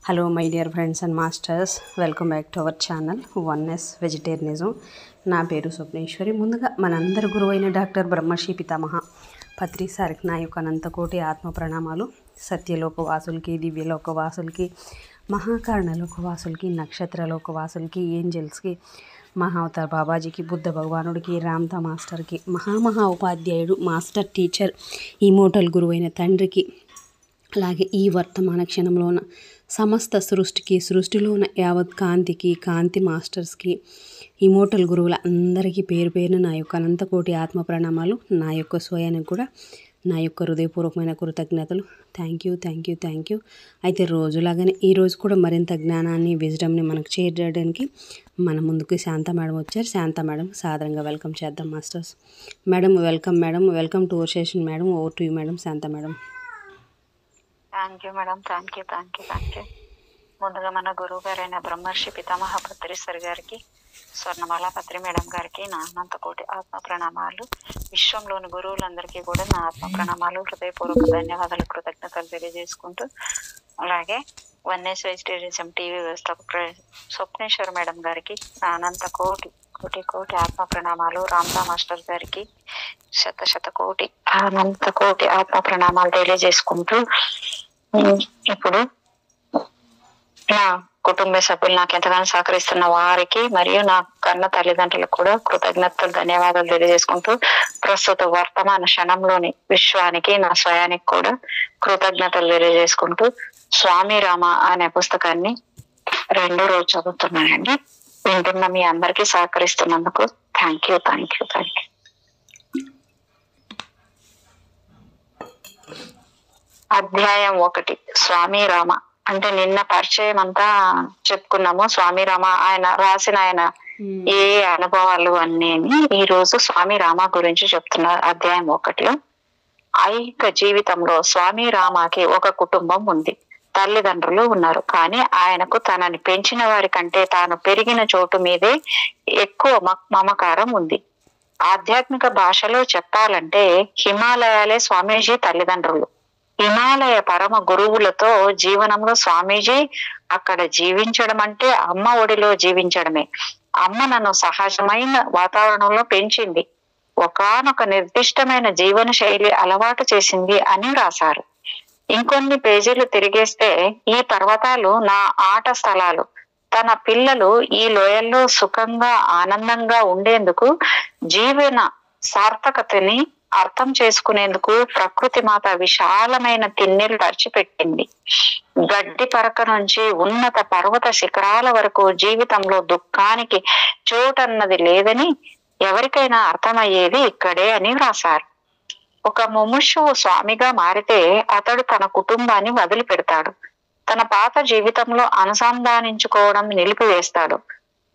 Hello my dear friends and masters, welcome back to our channel oneness vegetarianism. నా పేరు స్వప్నేశ్వరి. ముందుగా మనందరి గురువు అయిన డాక్టర్ బ్రహ్మర్షి పితామహ పత్రి సార్కి నా యొక్క అనంతకోటి ఆత్మ ప్రణామాలు. సత్యలోకవాసులకి, దివ్యలోకవాసులకి, మహాకారణలోకవాసులకి, నక్షత్రలోకవాసులకి, ఏంజల్స్కి, మహావతార్ బాబాజీకి, బుద్ధ భగవానుడికి, రామ్తా మాస్టర్కి, మహా ఉపాధ్యాయుడు, మాస్టర్ టీచర్, ఇమోటల్ గురువైన తండ్రికి, అలాగే ఈ వర్తమాన క్షణంలోన సమస్త సృష్టికి, సృష్టిలో ఉన్న యావత్ కాంతికి, కాంతి మాస్టర్స్కి, ఇమోటల్ గురువుల అందరికీ పేరు పేరున నా యొక్క అనంతకోటి ఆత్మ ప్రణామాలు. నా యొక్క స్వయానికి కూడా నా యొక్క హృదయపూర్వకమైన కృతజ్ఞతలు. Thank you. అయితే రోజులాగానే ఈరోజు కూడా మరింత జ్ఞానాన్ని, విజ్డమ్ని మనకు షేర్ చేయడానికి మన ముందుకు శాంత మేడం వచ్చారు. శాంత మేడం సాదరంగా వెల్కమ్ చేద్దాం masters. Madam welcome to our session madam. Over to you madam. Shanta madam. Thank you madam. Thank you. ముందుగా మన గురువు గారైన బ్రహ్మర్షి పితామహ పత్రి సార్ గారికి, స్వర్ణమాల పత్రి మేడం గారికి నా అనంతకోటి ఆత్మ ప్రణామాలు. విశ్వంలోని గురువులందరికీ కూడా నా ఆత్మ ప్రణామాలు, హృదయపూర్వక ధన్యవాదాలు, కృతజ్ఞతలు తెలియజేసుకుంటూ, అలాగే వన్నెస్ వెజిటేరియనిజం టీవీ వ్యవస్థాపక స్వప్నేశ్వర్ మేడం గారికి నా అనంతకోటి కోటి ఆత్మ ప్రణామాలు, రామ్తా మాస్టర్ గారికి శత కోటి ఆత్మ ప్రణామాలు తెలియజేసుకుంటూ, ఇప్పుడు నా కుటుంబ సభ్యులు నాకు ఎంతగానో సహకరిస్తున్న వారికి మరియు నా కన్న తల్లిదండ్రులకు కూడా కృతజ్ఞతలు, ధన్యవాదాలు తెలియజేసుకుంటూ, ప్రస్తుత వర్తమాన క్షణంలోని విశ్వానికి, నా స్వయానికి కూడా కృతజ్ఞతలు తెలియజేసుకుంటూ, స్వామి రామ అనే పుస్తకాన్ని 2వ రోజు చదువుతున్నానండి. వింటున్న మీ అందరికీ సహకరిస్తున్నందుకు థ్యాంక్ యూ. అధ్యాయం 1, స్వామి రామ. అంటే నిన్న పరిచయం అంతా చెప్పుకున్నాము. స్వామి రామ ఆయన ఏ అనుభవాలు అన్నీ ఈ రోజు స్వామి రామ గురించి చెప్తున్నారు. అధ్యాయం 1లో ఐహిక జీవితంలో స్వామి రామకి ఒక కుటుంబం ఉంది, తల్లిదండ్రులు ఉన్నారు. కానీ ఆయనకు తనని పెంచిన వారి కంటే తాను పెరిగిన చోటు మీదే ఎక్కువ మమకారం ఉంది. ఆధ్యాత్మిక భాషలో చెప్పాలంటే హిమాలయాలే స్వామీజీ తల్లిదండ్రులు. హిమాలయ పరమ గురువులతో జీవనంలో స్వామీజీ అక్కడ జీవించడం అంటే అమ్మ ఒడిలో జీవించడమే. అమ్మ నన్ను సహజమైన వాతావరణంలో పెంచింది, ఒకానొక నిర్దిష్టమైన జీవన శైలి అలవాటు చేసింది అని రాశారు. ఇంకొన్ని పేజీలు తిరిగేస్తే, ఈ పర్వతాలు నా ఆట స్థలాలు, తన పిల్లలు ఈ లోయల్లో సుఖంగా ఆనందంగా ఉండేందుకు, జీవన సార్థకతని అర్థం చేసుకునేందుకు ప్రకృతి మాత విశాలమైన తిన్నెలు పరిచిపెట్టింది. గడ్డి పరక నుంచి ఉన్నత పర్వత శిఖరాల వరకు జీవితంలో దుఃఖానికి చోటన్నది లేదని ఎవరికైనా అర్థమయ్యేది ఇక్కడే అని రాశారు. ఒక ముముక్షువు స్వామిగా మారితే అతడు తన కుటుంబాన్ని వదిలిపెడతాడు, తన పాత జీవితంలో అనుసంధానించుకోవడం నిలిపివేస్తాడు.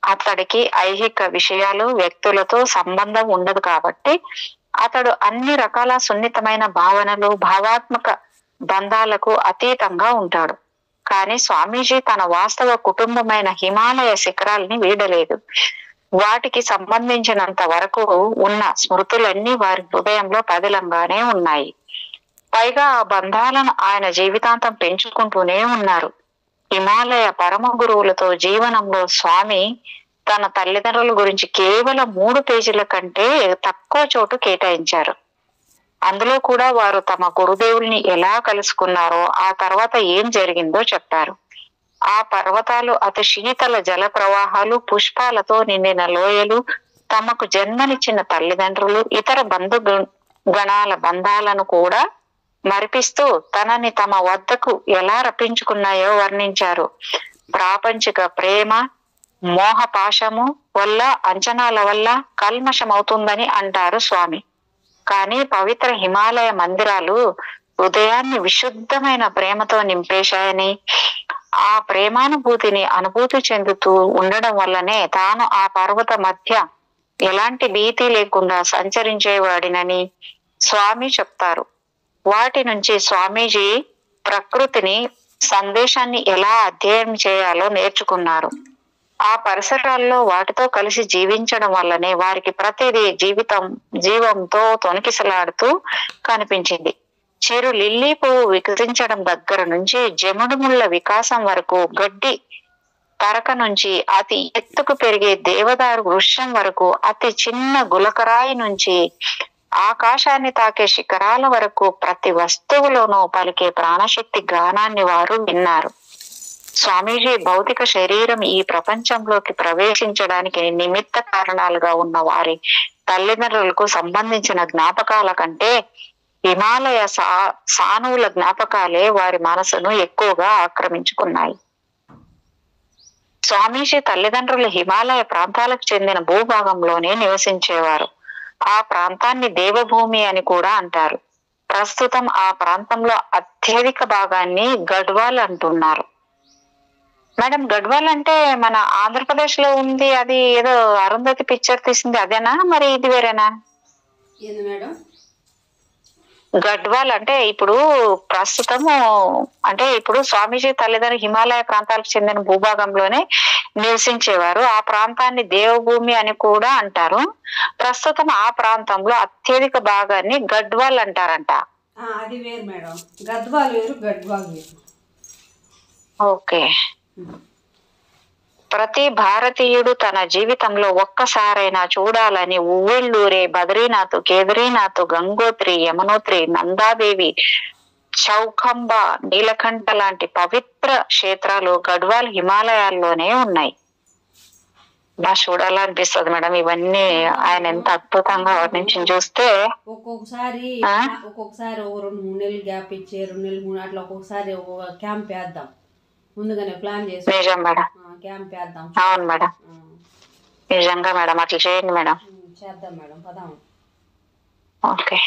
అతడికి ఐహిక విషయాలు, వ్యక్తులతో సంబంధం ఉండదు కాబట్టి అతడు అన్ని రకాల సున్నితమైన భావనలు, భావాత్మక బంధాలకు అతీతంగా ఉంటాడు. కానీ స్వామీజీ తన వాస్తవ కుటుంబమైన హిమాలయ శిఖరాల్ని వీడలేదు. వాటికి సంబంధించినంత వరకు ఉన్న స్మృతులన్నీ వారి హృదయంలో పదిలంగానే ఉన్నాయి. పైగా ఆ బంధాలను ఆయన జీవితాంతం పెంచుకుంటూనే ఉన్నారు. హిమాలయ పరమ గురువులతో జీవనంలో స్వామి తన తల్లిదండ్రుల గురించి కేవలం 3 పేజీల కంటే తక్కువ చోటు కేటాయించారు. అందులో కూడా వారు తమ గురుదేవుల్ని ఎలా కలుసుకున్నారో, ఆ తర్వాత ఏం జరిగిందో చెప్పారు. ఆ పర్వతాలు అతి శీతల జల ప్రవాహాలు, పుష్పాలతో నిండిన లోయలు, తమకు జన్మనిచ్చిన తల్లిదండ్రులు, ఇతర బంధు గణాల బంధాలను కూడా మరిపిస్తూ తనని తమ వద్దకు ఎలా రప్పించుకున్నాయో వర్ణించారు. ప్రాపంచిక ప్రేమ, మోహపాశము వల్ల, అంచనాల వల్ల కల్మషమవుతుందని అంటారు స్వామి. కానీ పవిత్ర హిమాలయ మందిరాలు హృదయాన్ని విశుద్ధమైన ప్రేమతో నింపేశాయని, ఆ ప్రేమానుభూతిని అనుభూతి చెందుతూ ఉండడం వల్లనే తాను ఆ పర్వత మధ్య ఎలాంటి భీతి లేకుండా సంచరించేవాడినని స్వామి చెప్తారు. వాటి నుంచి స్వామీజీ ప్రకృతిని, సందేశాన్ని ఎలా అధ్యయనం చేయాలో నేర్చుకున్నారు. ఆ పరిసరాల్లో వాటితో కలిసి జీవించడం వల్లనే వారికి ప్రతిదీ జీవంతో తొణికిసలాడుతూ కనిపించింది. చిరు లిల్లీ పువ్వు వికసించడం దగ్గర నుంచి జముడు ముళ్ళ వికాసం వరకు, గడ్డి పరక నుంచి అతి ఎత్తుకు పెరిగే దేవదారు వృక్షం వరకు, అతి చిన్న గులకరాయి నుంచి ఆకాశాన్ని తాకే శిఖరాల వరకు ప్రతి వస్తువులోనూ పలికే ప్రాణశక్తి గానాన్ని వారు విన్నారు. స్వామీజీ భౌతిక శరీరం ఈ ప్రపంచంలోకి ప్రవేశించడానికి నిమిత్త కారణాలుగా ఉన్న వారి తల్లిదండ్రులకు సంబంధించిన జ్ఞాపకాల కంటే హిమాలయ సానువుల జ్ఞాపకాలే వారి మనసును ఎక్కువగా ఆక్రమించుకున్నాయి. స్వామీజీ తల్లిదండ్రులు హిమాలయ ప్రాంతాలకు చెందిన భూభాగంలోనే నివసించేవారు. ఆ ప్రాంతాన్ని దేవభూమి అని కూడా అంటారు. ప్రస్తుతం ఆ ప్రాంతంలో అత్యధిక భాగాన్ని గడ్వాల్ అంటున్నారు. మేడం, గడ్వాల్ అంటే మన ఆంధ్రప్రదేశ్ లో ఉంది, అది ఏదో అరుంధతి పిక్చర్ తీసింది అదేనా, మరి ఇది వేరేనా? మేడం గడ్వాల్ అంటే ఇప్పుడు ప్రస్తుతము అంటే ఇప్పుడు స్వామీజీ తల్లిదండ్రులు హిమాలయ ప్రాంతాలకు చెందిన భూభాగంలోనే నివసించేవారు. ఆ ప్రాంతాన్ని దేవభూమి అని కూడా అంటారు. ప్రస్తుతం ఆ ప్రాంతంలో అత్యధిక భాగాన్ని గడ్వాల్ అంటారంట. అది వేరు మేడం, గద్వాల్ వేరు, గడ్వాల్ వేరు. ఓకే. ప్రతి భారతీయుడు తన జీవితంలో ఒక్కసారైనా చూడాలని ఉవ్వెళ్ళూరే బద్రీనాథ్, కేదారీనాథ్, గంగోత్రి, యమునోత్రి, నందాదేవి, చౌఖంబ, నీలకంఠ లాంటి పవిత్ర క్షేత్రాలు గడ్వాల్ హిమాలయాల్లోనే ఉన్నాయి. బాగా చూడాలనిపిస్తుంది మేడం ఇవన్నీ. ఆయన ఎంత అద్భుతంగా వర్ణించి చూస్తే ఒక్కొక్కసారి 2-3 నెలలు గ్యాప్ ఇచ్చి 2 నెలలు 3 అట్లా ఒక్కొక్కసారి క్యాంప్ వేద్దాం, ముందుగానే ప్లాన్ చేసి నిజం మేడం, క్యాంప్ వేద్దాం. అవును మేడం, నిజంగా మేడం అట్లా చేయండి మేడం. చేద్దాం మేడం, పదాం. ఓకే.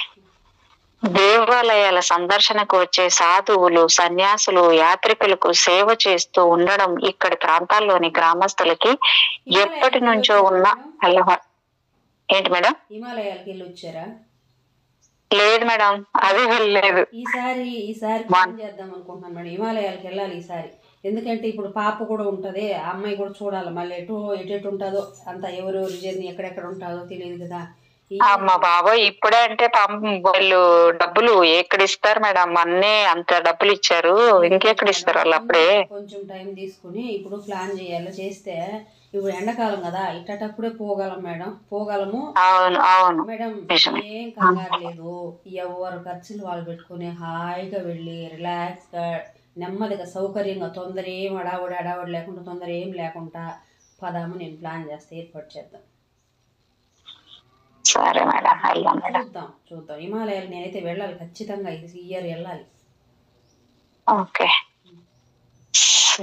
దేవాలయాల సందర్శనకు వచ్చే సాధువులు, సన్యాసులు, యాత్రికులకు సేవ చేస్తూ ఉండడం ఇక్కడి ప్రాంతాల్లోని గ్రామస్తులకి ఎప్పటి నుంచో ఉన్న అలవాటు. ఏంటి మేడం? హిమాలయాలకు వెళ్ళి వచ్చారా? లేదు మేడం, అది వెళ్ళలేదు. ఈసారి ప్లాన్ చేద్దాం అనుకుంటున్నాను మేడం, హిమాలయాలకు వెళ్ళాలి ఈసారి. ఎందుకంటే ఇప్పుడు పాప కూడా ఉంటది, ఆ అమ్మాయి కూడా చూడాలి. మళ్ళీ ఎటు ఉంటుందో అంత, ఎవరెవరు జర్నీ ఎక్కడెక్కడ ఉంటుందో తెలియదు కదా. అమ్మ బాబోయ్, ఇప్పుడే అంటే వాళ్ళు డబ్బులు ఎక్కడ ఇస్తారు మేడం? అన్నీ అంత డబ్బులు ఇచ్చారు, ఇంకెక్కడ ఇస్తారు వాళ్ళు? అప్పుడే కొంచెం టైం తీసుకుని ఇప్పుడు ప్లాన్ చేయాలి. చేస్తే ఇప్పుడు ఎండాకాలం కదా, ఇట్టటప్పుడే పోగలం మేడం, పోగలము. అవును అవును మేడం, ఏం కంగారు లేదు. ఎవరు ఖర్చులు వాళ్ళు పెట్టుకుని హాయిగా వెళ్ళి రిలాక్స్ గా నెమ్మదిగా సౌకర్యంగా, తొందర ఏం అడావుడి లేకుండా, తొందర ఏం లేకుండా పదాము. నేను ప్లాన్ చేస్తే ఏర్పాటు చేద్దాం. సరే మేడం, వెళ్దాం మేడం. చూద్దాం. హిమాలయాలు నేనైతే వెళ్ళాలి ఖచ్చితంగా, ఈ ఇయర్ వెళ్ళాలి. ఓకే.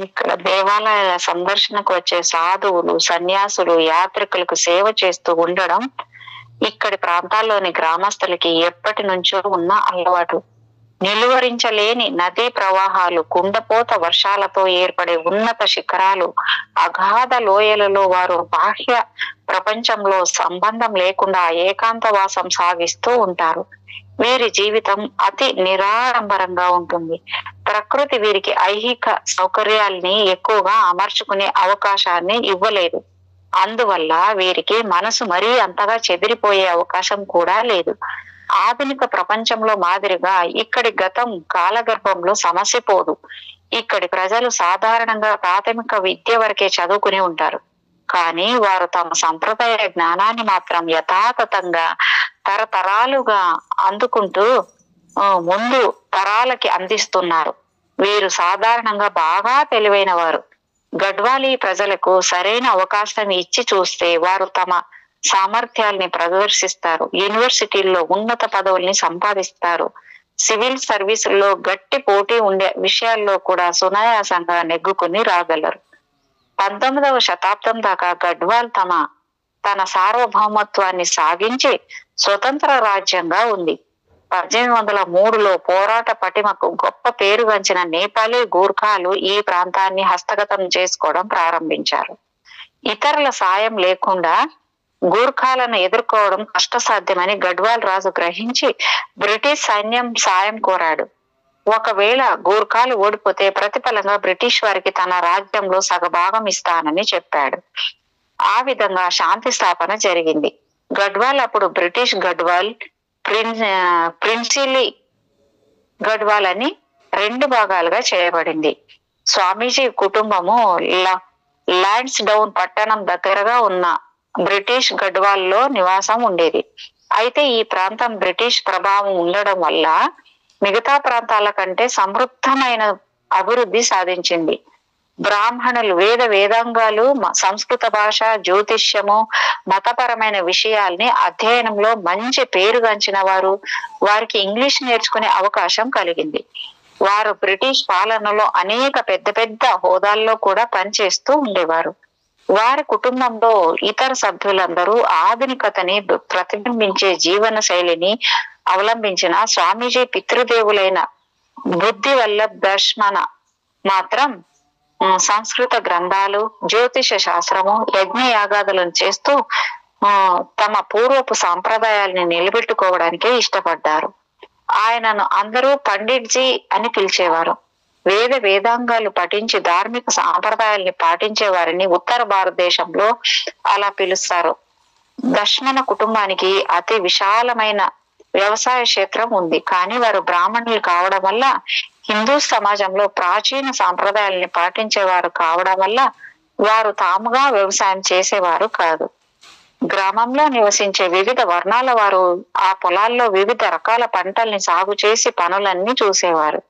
ఇక్కడ దేవాలయాల సందర్శనకు వచ్చే సాధువులు, సన్యాసులు, యాత్రికులకు సేవ చేస్తూ ఉండడం ఇక్కడి ప్రాంతాల్లోని గ్రామస్తులకి ఎప్పటి నుంచో ఉన్న అలవాటు. నిలువరించలేని నదీ ప్రవాహాలు, కుండపోత వర్షాలతో ఏర్పడే ఉన్నత శిఖరాలు, అగాధ లోయలలో వారు బాహ్య ప్రపంచంలో సంబంధం లేకుండా ఏకాంతవాసం సాగిస్తూ ఉంటారు. వీరి జీవితం అతి నిరాడంబరంగా ఉంటుంది. ప్రకృతి వీరికి ఐహిక సౌకర్యాల్ని ఎక్కువగా అమర్చుకునే అవకాశాన్ని ఇవ్వలేదు. అందువల్ల వీరికి మనసు మరీ అంతగా చెదిరిపోయే అవకాశం కూడా లేదు. ఆధునిక ప్రపంచంలో మాదిరిగా ఇక్కడి గతం కాలగర్భంలో సమసిపోదు. ఇక్కడి ప్రజలు సాధారణంగా ప్రాథమిక విద్య వరకే చదువుకుని ఉంటారు. కానీ వారు తమ సంప్రదాయ జ్ఞానాన్ని మాత్రం యథాతథంగా తరతరాలుగా అందుకుంటూ ముందు తరాలకి అందిస్తున్నారు. వీరు సాధారణంగా బాగా తెలివైన వారు. గడ్వాలీ ప్రజలకు సరైన అవకాశం ఇచ్చి చూస్తే వారు తమ సామర్థ్యాల్ని ప్రదర్శిస్తారు. యూనివర్సిటీల్లో ఉన్నత పదవుల్ని సంపాదిస్తారు. సివిల్ సర్వీసుల్లో గట్టి పోటీ ఉండే విషయాల్లో కూడా సునాయాసంగా నెగ్గుకుని రాగలరు. 19వ శతాబ్దం దాకా గడ్వాల్ తన సార్వభౌమత్వాన్ని సాగించి స్వతంత్ర రాజ్యంగా ఉంది. 1803లో పోరాట పటిమకు గొప్ప పేరుగాంచిన నేపాలీ గూర్ఖాలు ఈ ప్రాంతాన్ని హస్తగతం చేసుకోవడం ప్రారంభించారు. ఇతరుల సాయం లేకుండా గూర్ఖాలను ఎదుర్కోవడం కష్టసాధ్యమని గడ్వాల్ రాజు గ్రహించి బ్రిటిష్ సైన్యం సాయం కోరాడు. ఒకవేళ గూర్ఖాలు ఓడిపోతే ప్రతిఫలంగా బ్రిటిష్ వారికి తన రాజ్యంలో సగభాగం ఇస్తానని చెప్పాడు. ఆ విధంగా శాంతి స్థాపన జరిగింది. గడ్వాల్ అప్పుడు బ్రిటిష్ గడ్వాల్, గడ్వాల్ అని 2 భాగాలుగా చేయబడింది. స్వామీజీ కుటుంబము లాన్స్ డౌన్ పట్టణం దగ్గరగా ఉన్న బ్రిటిష్ గడ్వాల్ లో నివాసం ఉండేది. అయితే ఈ ప్రాంతం బ్రిటిష్ ప్రభావం ఉండడం వల్ల మిగతా ప్రాంతాల కంటే సమృద్ధమైన అభివృద్ధి సాధించింది. బ్రాహ్మణులు వేదాంగాలు, సంస్కృత భాష, జ్యోతిష్యము, మతపరమైన విషయాల్ని అధ్యయనంలో మంచి పేరుగాంచిన వారు. వారికి ఇంగ్లీష్ నేర్చుకునే అవకాశం కలిగింది. వారు బ్రిటిష్ పాలనలో అనేక పెద్ద హోదాల్లో కూడా పనిచేస్తూ ఉండేవారు. వారి కుటుంబంలో ఇతర సభ్యులందరూ ఆధునికతని ప్రతిబింబించే జీవన శైలిని అవలంబించిన స్వామీజీ పితృదేవులైన బుద్ధి వల్లభ్ దర్శన మాత్రం సంస్కృత గ్రంథాలు, జ్యోతిష శాస్త్రము, యజ్ఞ యాగాదులను చేస్తూ తమ పూర్వపు సాంప్రదాయాల్ని నిలబెట్టుకోవడానికే ఇష్టపడ్డారు. ఆయనను అందరూ పండిట్జీ అని పిలిచేవారు. వేదాంగాలు పఠించి ధార్మిక సాంప్రదాయాల్ని పాటించే వారిని ఉత్తర భారతదేశంలో అలా పిలుస్తారు. దర్శన కుటుంబానికి అతి విశాలమైన వ్యవసాయ క్షేత్రం ఉంది. కానీ వారు బ్రాహ్మణులు కావడం వల్ల, హిందూ సమాజంలో ప్రాచీన సాంప్రదాయాల్ని పాటించేవారు కావడం వల్ల వారు తాముగా వ్యవసాయం చేసేవారు కాదు. గ్రామంలో నివసించే వివిధ వర్ణాల వారు ఆ పొలాల్లో వివిధ రకాల పంటల్ని సాగు చేసి పనులన్నీ చూసేవారు.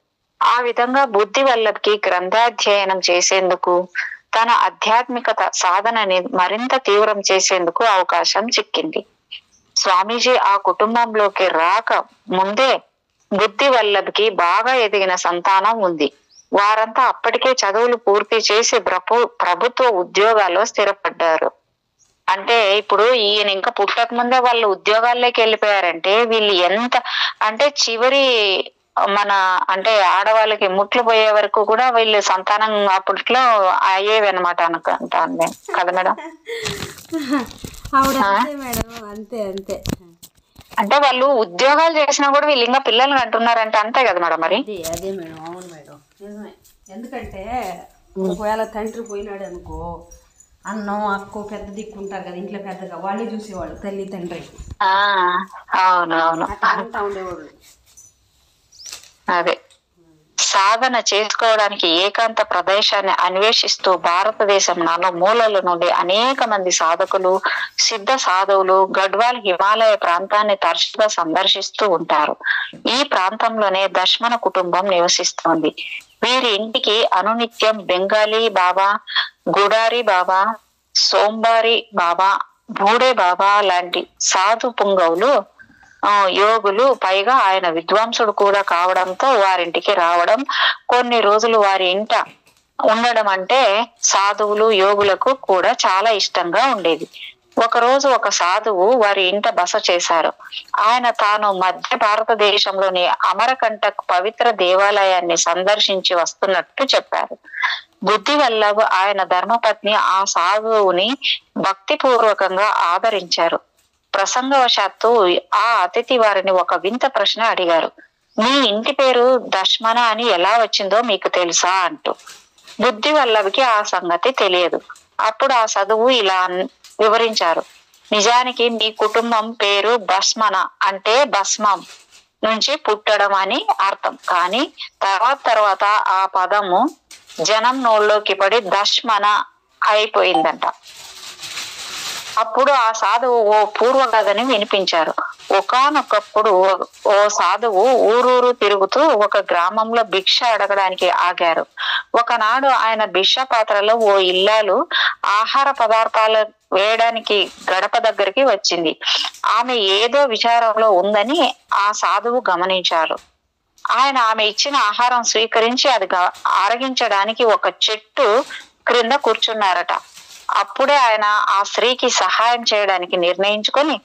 ఆ విధంగా బుద్ధి వల్లభ్కి గ్రంథాధ్యయనం చేసేందుకు, తన ఆధ్యాత్మికత సాధనని మరింత తీవ్రం చేసేందుకు అవకాశం చిక్కింది. స్వామీజీ ఆ కుటుంబంలోకి రాక ముందే బుద్ధి వల్లభ్కి బాగా ఎదిగిన సంతానం ఉంది. వారంతా అప్పటికే చదువులు పూర్తి చేసి ప్రభుత్వ ఉద్యోగాల్లో స్థిరపడ్డారు. అంటే ఇప్పుడు ఈయన ఇంకా పుట్టక ముందే వాళ్ళు ఉద్యోగాల్లోకి వెళ్ళిపోయారంటే వీళ్ళు ఎంత అంటే చివరి అంటే ఆడవాళ్ళకి ముట్లు పోయే వరకు కూడా వీళ్ళు సంతానం అప్పట్లో అయ్యేవి అనమాట అనుకుంటాను కదా మేడం. అంతే అంటే వాళ్ళు ఉద్యోగాలు చేసినా కూడా వీళ్ళు ఇంకా పిల్లల్ని అంటున్నారంటే అంతే కదా మేడం. మరి అదే మేడం, అవును మేడం, నిజమే. ఎందుకంటే ఒకవేళ తండ్రి పోయినాడు అనుకో, అన్నం అక్కో పెద్ద దిక్కుంటారు కదా ఇంట్లో, పెద్దగా వాళ్ళే చూసేవాళ్ళు, తల్లి తండ్రి. అవునవును అంతా ఉండేవాళ్ళు. అదే సాధన చేసుకోవడానికి ఏకాంత ప్రదేశాన్ని అన్వేషిస్తూ భారతదేశం నలుమూలల నుండి అనేక మంది సాధకులు, సిద్ధ సాధువులు గడ్వాల్ హిమాలయ ప్రాంతాన్ని తరచుగా సందర్శిస్తూ ఉంటారు. ఈ ప్రాంతంలోనే దర్శన కుటుంబం నివసిస్తోంది. వీరి ఇంటికి అనునిత్యం బెంగాలీ బాబా, గుడారి బాబా, సోంబారి బాబా, బూడే బాబా లాంటి సాధు పుంగవులు, యోగులు, పైగా ఆయన విద్వాంసుడు కూడా కావడంతో వారింటికి రావడం, కొన్ని రోజులు వారి ఇంట ఉండడం అంటే సాధువులు, యోగులకు కూడా చాలా ఇష్టంగా ఉండేది. ఒకరోజు ఒక సాధువు వారి ఇంట బస చేశారు. ఆయన తాను మధ్య భారతదేశంలోని అమరకంటక్ పవిత్ర దేవాలయాన్ని సందర్శించి వస్తున్నట్టు చెప్పారు. బుద్ధి వల్లభ్ ఆయన ధర్మపత్ని ఆ సాధువుని భక్తిపూర్వకంగా ఆదరించారు. ప్రసంగవశాత్తు ఆ అతిథి వారిని ఒక వింత ప్రశ్న అడిగారు. మీ ఇంటి పేరు దశ్మన అని ఎలా వచ్చిందో మీకు తెలుసా అంటూ. బుద్ధి వల్లభ్కి ఆ సంగతి తెలియదు. అప్పుడు ఆ చదువు ఇలా వివరించారు. నిజానికి మీ కుటుంబం పేరు భస్మన అంటే భస్మం నుంచి పుట్టడం అని అర్థం. కానీ తర్వాత ఆ పదము జనం నోళ్ళలోకి పడి దశ్మన అయిపోయిందంట. అప్పుడు ఆ సాధువు ఓ పూర్వగాథని వినిపించారు. ఒకానొకప్పుడు ఓ సాధువు ఊరూరు తిరుగుతూ ఒక గ్రామంలో భిక్ష అడగడానికి ఆగారు. ఒకనాడు ఆయన భిక్ష పాత్రలో ఓ ఇల్లాలు ఆహార పదార్థాలు వేయడానికి గడప దగ్గరికి వచ్చింది. ఆమె ఏదో విచారంలో ఉందని ఆ సాధువు గమనించారు. ఆయన ఆమె ఇచ్చిన ఆహారం స్వీకరించి అది ఆరగించడానికి ఒక చెట్టు క్రింద కూర్చున్నారట. అప్పుడే ఆయన ఆ స్త్రీకి సహాయం చేయడానికి నిర్ణయించుకొని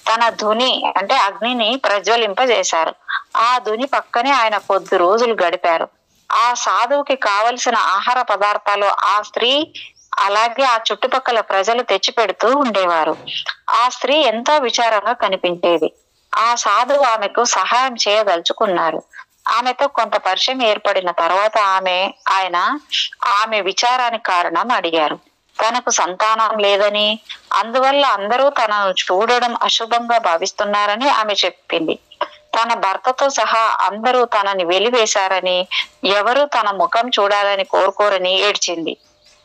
తన ధుని అంటే అగ్నిని ప్రజ్వలింపజేశారు. ఆ ధుని పక్కనే ఆయన కొద్ది రోజులు గడిపారు. ఆ సాధువుకి కావలసిన ఆహార పదార్థాలు ఆ స్త్రీ అలాగే ఆ చుట్టుపక్కల ప్రజలు తెచ్చిపెడుతూ ఉండేవారు. ఆ స్త్రీ ఎంతో విచారంగా కనిపించేది. ఆ సాధువు ఆమెకు సహాయం చేయదలుచుకున్నారు. ఆమెతో కొంత పరిచయం ఏర్పడిన తర్వాత ఆయన ఆమె విచారానికి కారణం అడిగారు. తనకు సంతానం లేదని, అందువల్ల అందరూ తనను చూడడం అశుభంగా భావిస్తున్నారని ఆమె చెప్పింది. తన భర్తతో సహా అందరూ తనని వెలివేశారని, ఎవరు తన ముఖం చూడాలని కోరుకోరని ఏడ్చింది.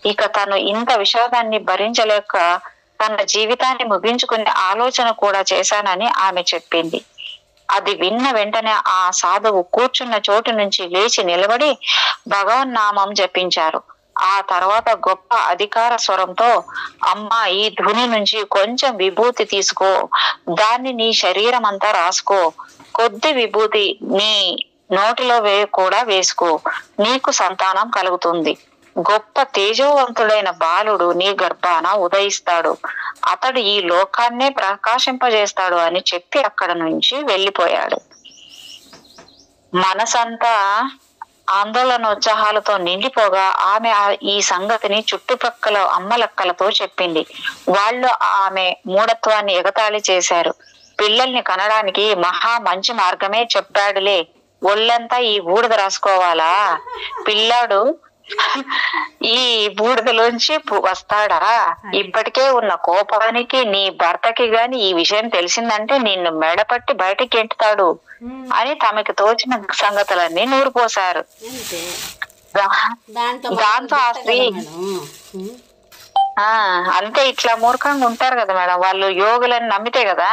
ఇక తను ఇంత విషాదాన్ని భరించలేక తన జీవితాన్ని ముగించుకునే ఆలోచన కూడా చేశానని ఆమె చెప్పింది. అది విన్న వెంటనే ఆ సాధువు కూర్చున్న చోటు నుంచి లేచి నిలబడి భగవన్నామం జపించారు. ఆ తర్వాత గొప్ప అధికార స్వరంతో, అమ్మా, ఈ ధుని నుంచి కొంచెం విభూతి తీసుకో, దాన్ని నీ శరీరం అంతా రాసుకో, కొద్ది విభూతి నీ నోటిలో కూడా వేసుకో, నీకు సంతానం కలుగుతుంది. గొప్ప తేజోవంతుడైన బాలుడు నీ గర్భాన ఉదయిస్తాడు, అతడు ఈ లోకాన్నే ప్రకాశింపజేస్తాడు అని చెప్పి అక్కడ నుంచి వెళ్ళిపోయాడు. మనసంతా ఆందోళనోత్సాహాలతో నిండిపోగా ఆమె ఈ సంగతిని చుట్టుపక్కల అమ్మలక్కలతో చెప్పింది. వాళ్ళు ఆమె మూఢత్వాన్ని ఎగతాళి చేశారు. పిల్లల్ని కనడానికి మహా మంచి మార్గమే చెప్పాడులే, ఒళ్ళంతా ఈ బూడిద రాసుకోవాలా, పిల్లాడు ఈ బూడిదలోంచి వస్తాడా, ఇప్పటికే ఉన్న కోపానికి నీ భర్తకి గాని ఈ విషయం తెలిసిందంటే నిన్ను మెడపట్టి బయటకి ఎంటుతాడు అని తమకి తోచిన సంగతులన్నీ నూరిపోశారు. దాంతో ఆ స్త్రీ అంతే, ఇట్లా మూర్ఖంగా ఉంటారు కదా మేడం వాళ్ళు, యోగులని నమ్మితే కదా.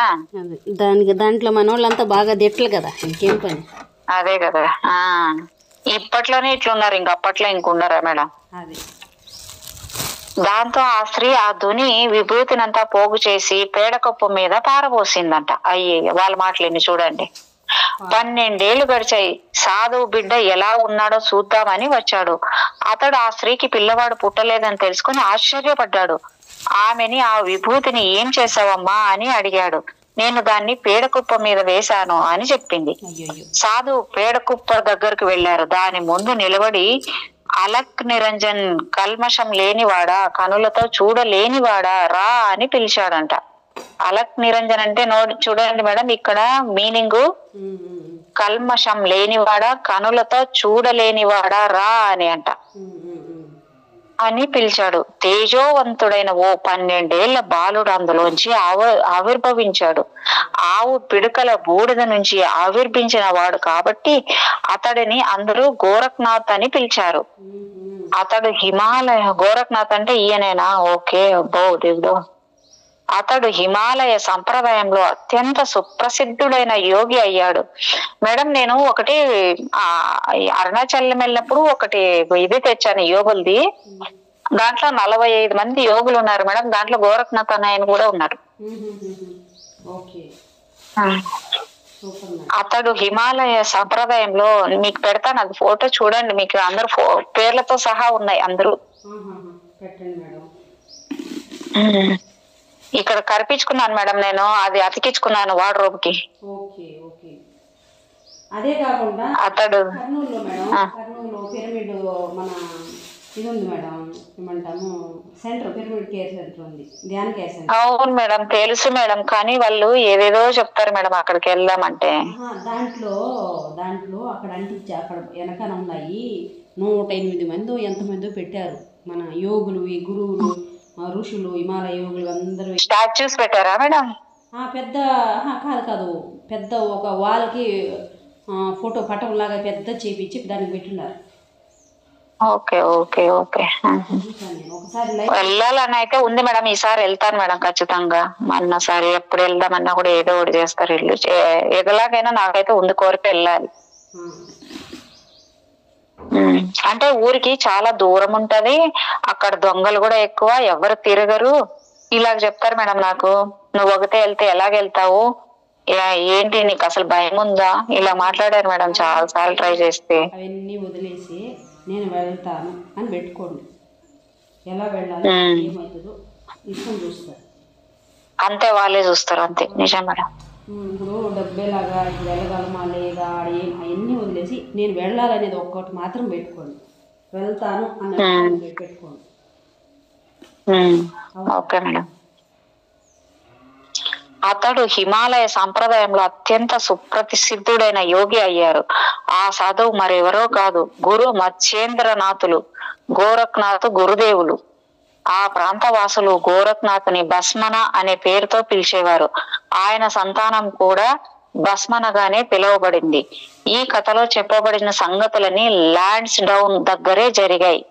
దాంట్లో మన వాళ్ళంతా బాగా దిట్టలు కదా, ఇంకేం పని. అదే కదా, ఇప్పట్లోనే ఇట్లున్నారు, ఇంకప్పట్లో ఇంకున్నారా మేడం. దాంతో ఆ స్త్రీ ఆ ధుని విభూతినంతా పోగు చేసి పేడకప్పు మీద పారబోసిందంట. అయ్యే వాళ్ళ మాటలేని చూడండి. 12 ఏళ్లు గడిచాయి. సాధువు బిడ్డ ఎలా ఉన్నాడో చూద్దామని వచ్చాడు. అతడు ఆ స్త్రీకి పిల్లవాడు పుట్టలేదని తెలుసుకుని ఆశ్చర్యపడ్డాడు. ఆమెని ఆ విభూతిని ఏం చేసావమ్మా అని అడిగాడు. నేను దాన్ని పేడకుప్ప మీద వేశాను అని చెప్పింది. సాధువు పేడకుప్ప దగ్గరకు వెళ్లారు. దాని ముందు నిలబడి, అలక్ నిరంజన్, కల్మషం లేనివాడా, కనులతో చూడలేనివాడా, రా అని పిలిచాడంట. అలక్ నిరంజన్ అంటే చూడండి మేడం, ఇక్కడ మీనింగ్ కల్మషం లేనివాడా, కనులతో చూడలేనివాడా, రా అని అంట అని పిలిచాడు. తేజోవంతుడైన ఓ 12 ఏళ్ల బాలుడు అందులోంచి ఆవిర్భవించాడు. ఆవు పిడుకల బూడిద నుంచి ఆవిర్భించిన వాడు కాబట్టి అతడిని అందరూ గోరఖ్నాథ్ అని పిలిచారు. అతడు గోరఖ్నాథ్ అంటే ఈయనేనా? ఓకే, అబ్బో దేవుడు. అతడు హిమాలయ సంప్రదాయంలో అత్యంత సుప్రసిద్ధుడైన యోగి అయ్యాడు. మేడం, నేను ఒకటి అరుణాచలం వెళ్ళినప్పుడు ఒకటి ఇది తెచ్చాను యోగులది. దాంట్లో 45 మంది యోగులు ఉన్నారు మేడం. దాంట్లో గోరఖ్నాథ్ అనే ఆయన కూడా ఉన్నారు. అతడు హిమాలయ సంప్రదాయంలో, మీకు పెడతాను అది ఫోటో చూడండి, మీకు అందరు పేర్లతో సహా ఉన్నాయి అందరూ. ఇక్కడ కరిపించుకున్నాను మేడం, నేను అది అతికించుకున్నాను వార్డ్రోబ్ కి. అదే కాకుండా అతడు కర్నూలు పిరమిడ్ మన ఇది ఉంది మేడం, ఏమంటాము సెంటర్, పిరమిడ్ కేర్ సెంటర్ ఉంది, ధ్యాన కేర్ సెంటర్. అవును మేడం, తెలుసు మేడం, కానీ వాళ్ళు ఏదేదో చెప్తారు మేడం అక్కడికి వెళ్దామంటే. దాంట్లో అక్కడ అంటించి అక్కడ వెనకాల ఉన్నాయి 108 మంది ఎంతమందో పెట్టారు మన యోగులు, ఈ గురువులు, ఋషులు, హిమాలయ యోగులు అందరూ స్టాచ్యూస్ పెట్టారా మేడం? పెద్ద కాదు పెద్ద ఒక వాల్కి ఫోటో పటం లాగా పెద్ద చేపించి దానికి పెట్టున్నారు. ఓకే ఓకే ఓకే, వెళ్ళాలని అయితే ఉంది మేడం. ఈసారి వెళ్తాను మేడం ఖచ్చితంగా. మొన్నసారి ఎప్పుడు వెళ్దామన్నా కూడా ఏదో ఒకటి చేస్తారు ఇల్లు. ఎలాగైనా నాకైతే ఉంది కోరిక వెళ్ళాలి. అంటే ఊరికి చాలా దూరం ఉంటది, అక్కడ దొంగలు కూడా ఎక్కువ, ఎవరు తిరగరు, ఇలాగ చెప్తారు మేడం నాకు. నువ్వు ఒకటే వెళ్తే ఎలాగెళ్తావు, ఏంటి నీకు అసలు భయం ఉందా, ఇలా మాట్లాడారు మేడం చాలా సార్లు ట్రై చేస్తే. అవన్నీ వదిలేసి నేను వెళ్తాను అని పెట్టుకోండి, ఎలా వెళ్ళాలి ఏమవుతుందో ఇష్టం చూస్తారు, అంతే వాళ్ళే చూస్తారు, అంతే. నిజం మేడం. ఇప్పుడు డబ్బేలాగా ఇప్పుడు వెళ్ళగలమా లేదా అవన్నీ వదిలేసి నేను వెళ్ళాలనేది ఒక్కటి మాత్రం పెట్టుకోండి, వెళ్తాను అన్నది పెట్టుకోండి. Okay madam. అతడు హిమాలయ సంప్రదాయంలో అత్యంత సుప్రసిద్ధుడైన యోగి అయ్యారు. ఆ సాధువు మరెవరో కాదు, గురు మత్స్యేంద్రనాథులు, గోరఖ్నాథ్ గురుదేవులు. ఆ ప్రాంత వాసులు గోరఖ్నాథ్ని భస్మన అనే పేరుతో పిలిచేవారు. ఆయన సంతానం కూడా భస్మనగానే పిలువబడింది. ఈ కథలో చెప్పబడిన సంగతులని ల్యాండ్స్ డౌన్ దగ్గరే జరిగాయి.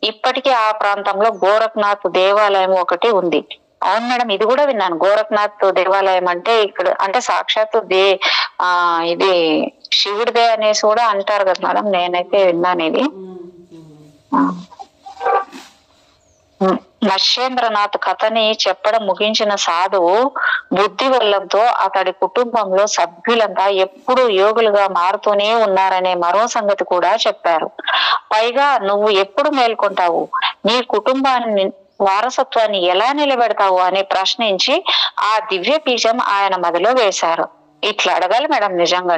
ఇప్పటికీ ఆ ప్రాంతంలో గోరఖ్నాథ్ దేవాలయం ఒకటి ఉంది. అవును మేడం, ఇది కూడా విన్నాను. గోరఖ్నాథ్ దేవాలయం అంటే ఇక్కడ అంటే సాక్షాత్తు ఇది శివుడిదే అనేసి కూడా అంటారు కదా మేడం. నేనైతే విన్నాను ఇది. నశ్యేంద్రనాథ్ కథని చెప్పడం ముగించిన సాధువు బుద్ధి వల్లంతో అతడి కుటుంబంలో సభ్యులంతా ఎప్పుడు యోగులుగా మారుతూనే ఉన్నారనే మరో సంగతి కూడా చెప్పారు. పైగా నువ్వు ఎప్పుడు మేల్కొంటావు, నీ కుటుంబాన్ని వారసత్వాన్ని ఎలా నిలబెడతావు అని ప్రశ్నించి ఆ దివ్య బీజం ఆయన మదిలో వేశారు. ఇట్లా అడగాలి మేడం నిజంగా.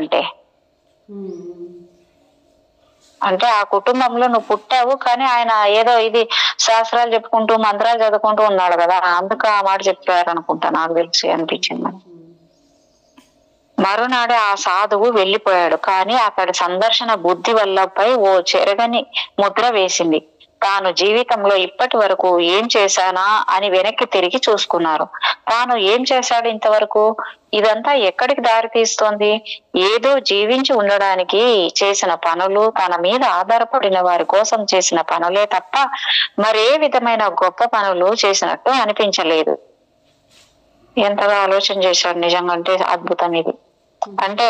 అంటే ఆ కుటుంబంలో నువ్వు పుట్టావు, కానీ ఆయన ఏదో ఇది శాస్త్రాలు చెప్పుకుంటూ మంత్రాలు చదువుకుంటూ ఉన్నాడు కదా, అందుకు ఆ మాట చెప్పారు అనుకుంటా, నాకు తెలిసి అనిపించింది. మరునాడే ఆ సాధువు వెళ్లిపోయాడు. కానీ అతడి సందర్శన బుద్ధి వల్లపై ఓ చెరగని ముద్ర వేసింది. తాను జీవితంలో ఇప్పటి వరకు ఏం చేశానా అని వెనక్కి తిరిగి చూసుకున్నారు. తాను ఏం చేశాడు ఇంతవరకు, ఇదంతా ఎక్కడికి దారి తీస్తోంది? ఏదో జీవించి ఉండడానికి చేసిన పనులు, తన మీద ఆధారపడిన వారి కోసం చేసిన పనులే తప్ప మరే విధమైన గొప్ప పనులు చేసినట్టు అనిపించలేదు. ఎంతగా ఆలోచన చేశాడు నిజంగా, అంటే అద్భుతం ఇది. అంటే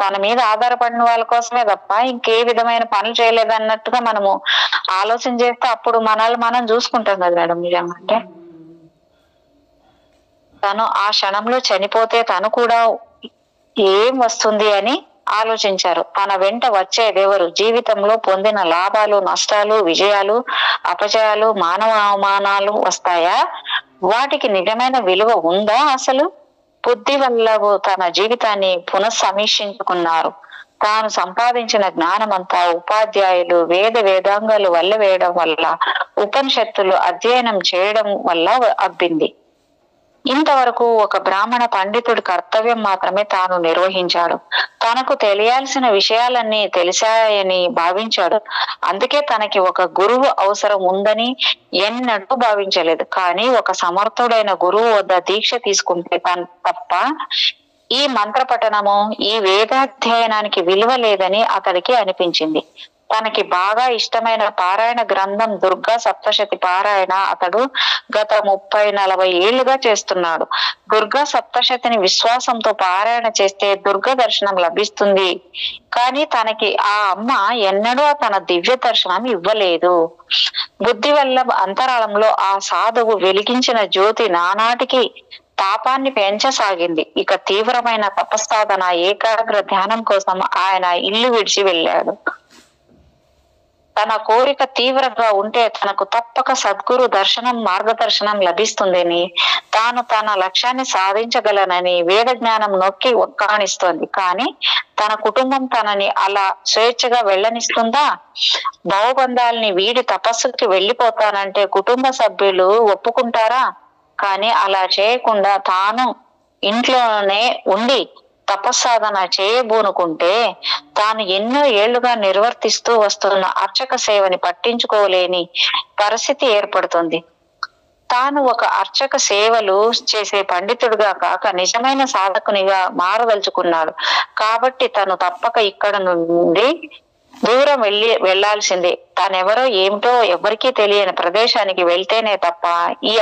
తన మీద ఆధారపడిన వాళ్ళ కోసమే తప్ప ఇంకే విధమైన పనులు చేయలేదన్నట్టుగా మనము ఆలోచన చేస్తే అప్పుడు మనల్ని మనం చూసుకుంటాం కదా మేడం నిజంగా. అంటే తను ఆ క్షణంలో చనిపోతే తను కూడా ఏం వస్తుంది అని ఆలోచించారు. తన వెంట వచ్చేదెవరు? జీవితంలో పొందిన లాభాలు, నష్టాలు, విజయాలు, అపజయాలు, మానవ అవమానాలు వస్తాయా? వాటికి నిజమైన విలువ ఉందా అసలు? బుద్ధి వల్ల తన జీవితాన్ని పునఃసమీక్షించుకున్నారు. తాను సంపాదించిన జ్ఞానమంతా ఉపాధ్యాయులు వేదాంగాలు వల్ల వేయడం వల్ల, ఉపనిషత్తులు అధ్యయనం చేయడం వల్ల అబ్బింది. ఇంతవరకు ఒక బ్రాహ్మణ పండితుడి కర్తవ్యం మాత్రమే తాను నిర్వహించాడు. తనకు తెలియాల్సిన విషయాలన్నీ తెలిసాయని భావించాడు. అందుకే తనకి ఒక గురువు అవసరం ఉందని ఎన్నడూ భావించలేదు. కానీ ఒక సమర్థుడైన గురువు వద్ద దీక్ష తీసుకుంటే తప్ప ఈ మంత్ర పఠనము, ఈ వేదాధ్యయనానికి విలువ లేదని అతడికి అనిపించింది. తనకి బాగా ఇష్టమైన పారాయణ గ్రంథం దుర్గా సప్తశతి పారాయణ అతడు గత 30-40 ఏళ్లుగా చేస్తున్నాడు. దుర్గా సప్తశతిని విశ్వాసంతో పారాయణ చేస్తే దుర్గ దర్శనం లభిస్తుంది. కానీ తనకి ఆ అమ్మ ఎన్నడూ తన దివ్య దర్శనం ఇవ్వలేదు. బుద్ధి వల్ల అంతరాళంలో ఆ సాధువు వెలిగించిన జ్యోతి నానాటికి తాపాన్ని పెంచసాగింది. ఇక తీవ్రమైన తపస్సాధన, ఏకాగ్ర ధ్యానం కోసం ఆయన ఇల్లు విడిచి వెళ్ళాడు. తన కోరిక తీవ్రంగా ఉంటే తనకు తప్పక సద్గురు దర్శనం, మార్గదర్శనం లభిస్తుందని, తాను తన లక్ష్యాన్ని సాధించగలనని వేద జ్ఞానం నొక్కి ఒక్కాణిస్తోంది. కానీ తన కుటుంబం తనని అలా స్వేచ్ఛగా వెళ్ళనిస్తుందా? భవబంధాలని వీడి తపస్సుకి వెళ్ళిపోతానంటే కుటుంబ సభ్యులు ఒప్పుకుంటారా? కానీ అలా చేయకుండా తాను ఇంట్లోనే ఉండి తపస్సాధన చేయబూనుకుంటే తాను ఎన్నో ఏళ్లుగా నిర్వర్తిస్తూ వస్తున్న అర్చక సేవని పట్టించుకోలేని పరిస్థితి ఏర్పడుతుంది. తాను ఒక అర్చక సేవలు చేసే పండితుడిగా కాక నిజమైన సాధకునిగా మారదలుచుకున్నాడు. కాబట్టి తను తప్పక ఇక్కడ నుండి దూరం వెళ్లాల్సిందే. తానెవరో ఏమిటో ఎవరికీ తెలియని ప్రదేశానికి వెళ్తేనే తప్ప ఈ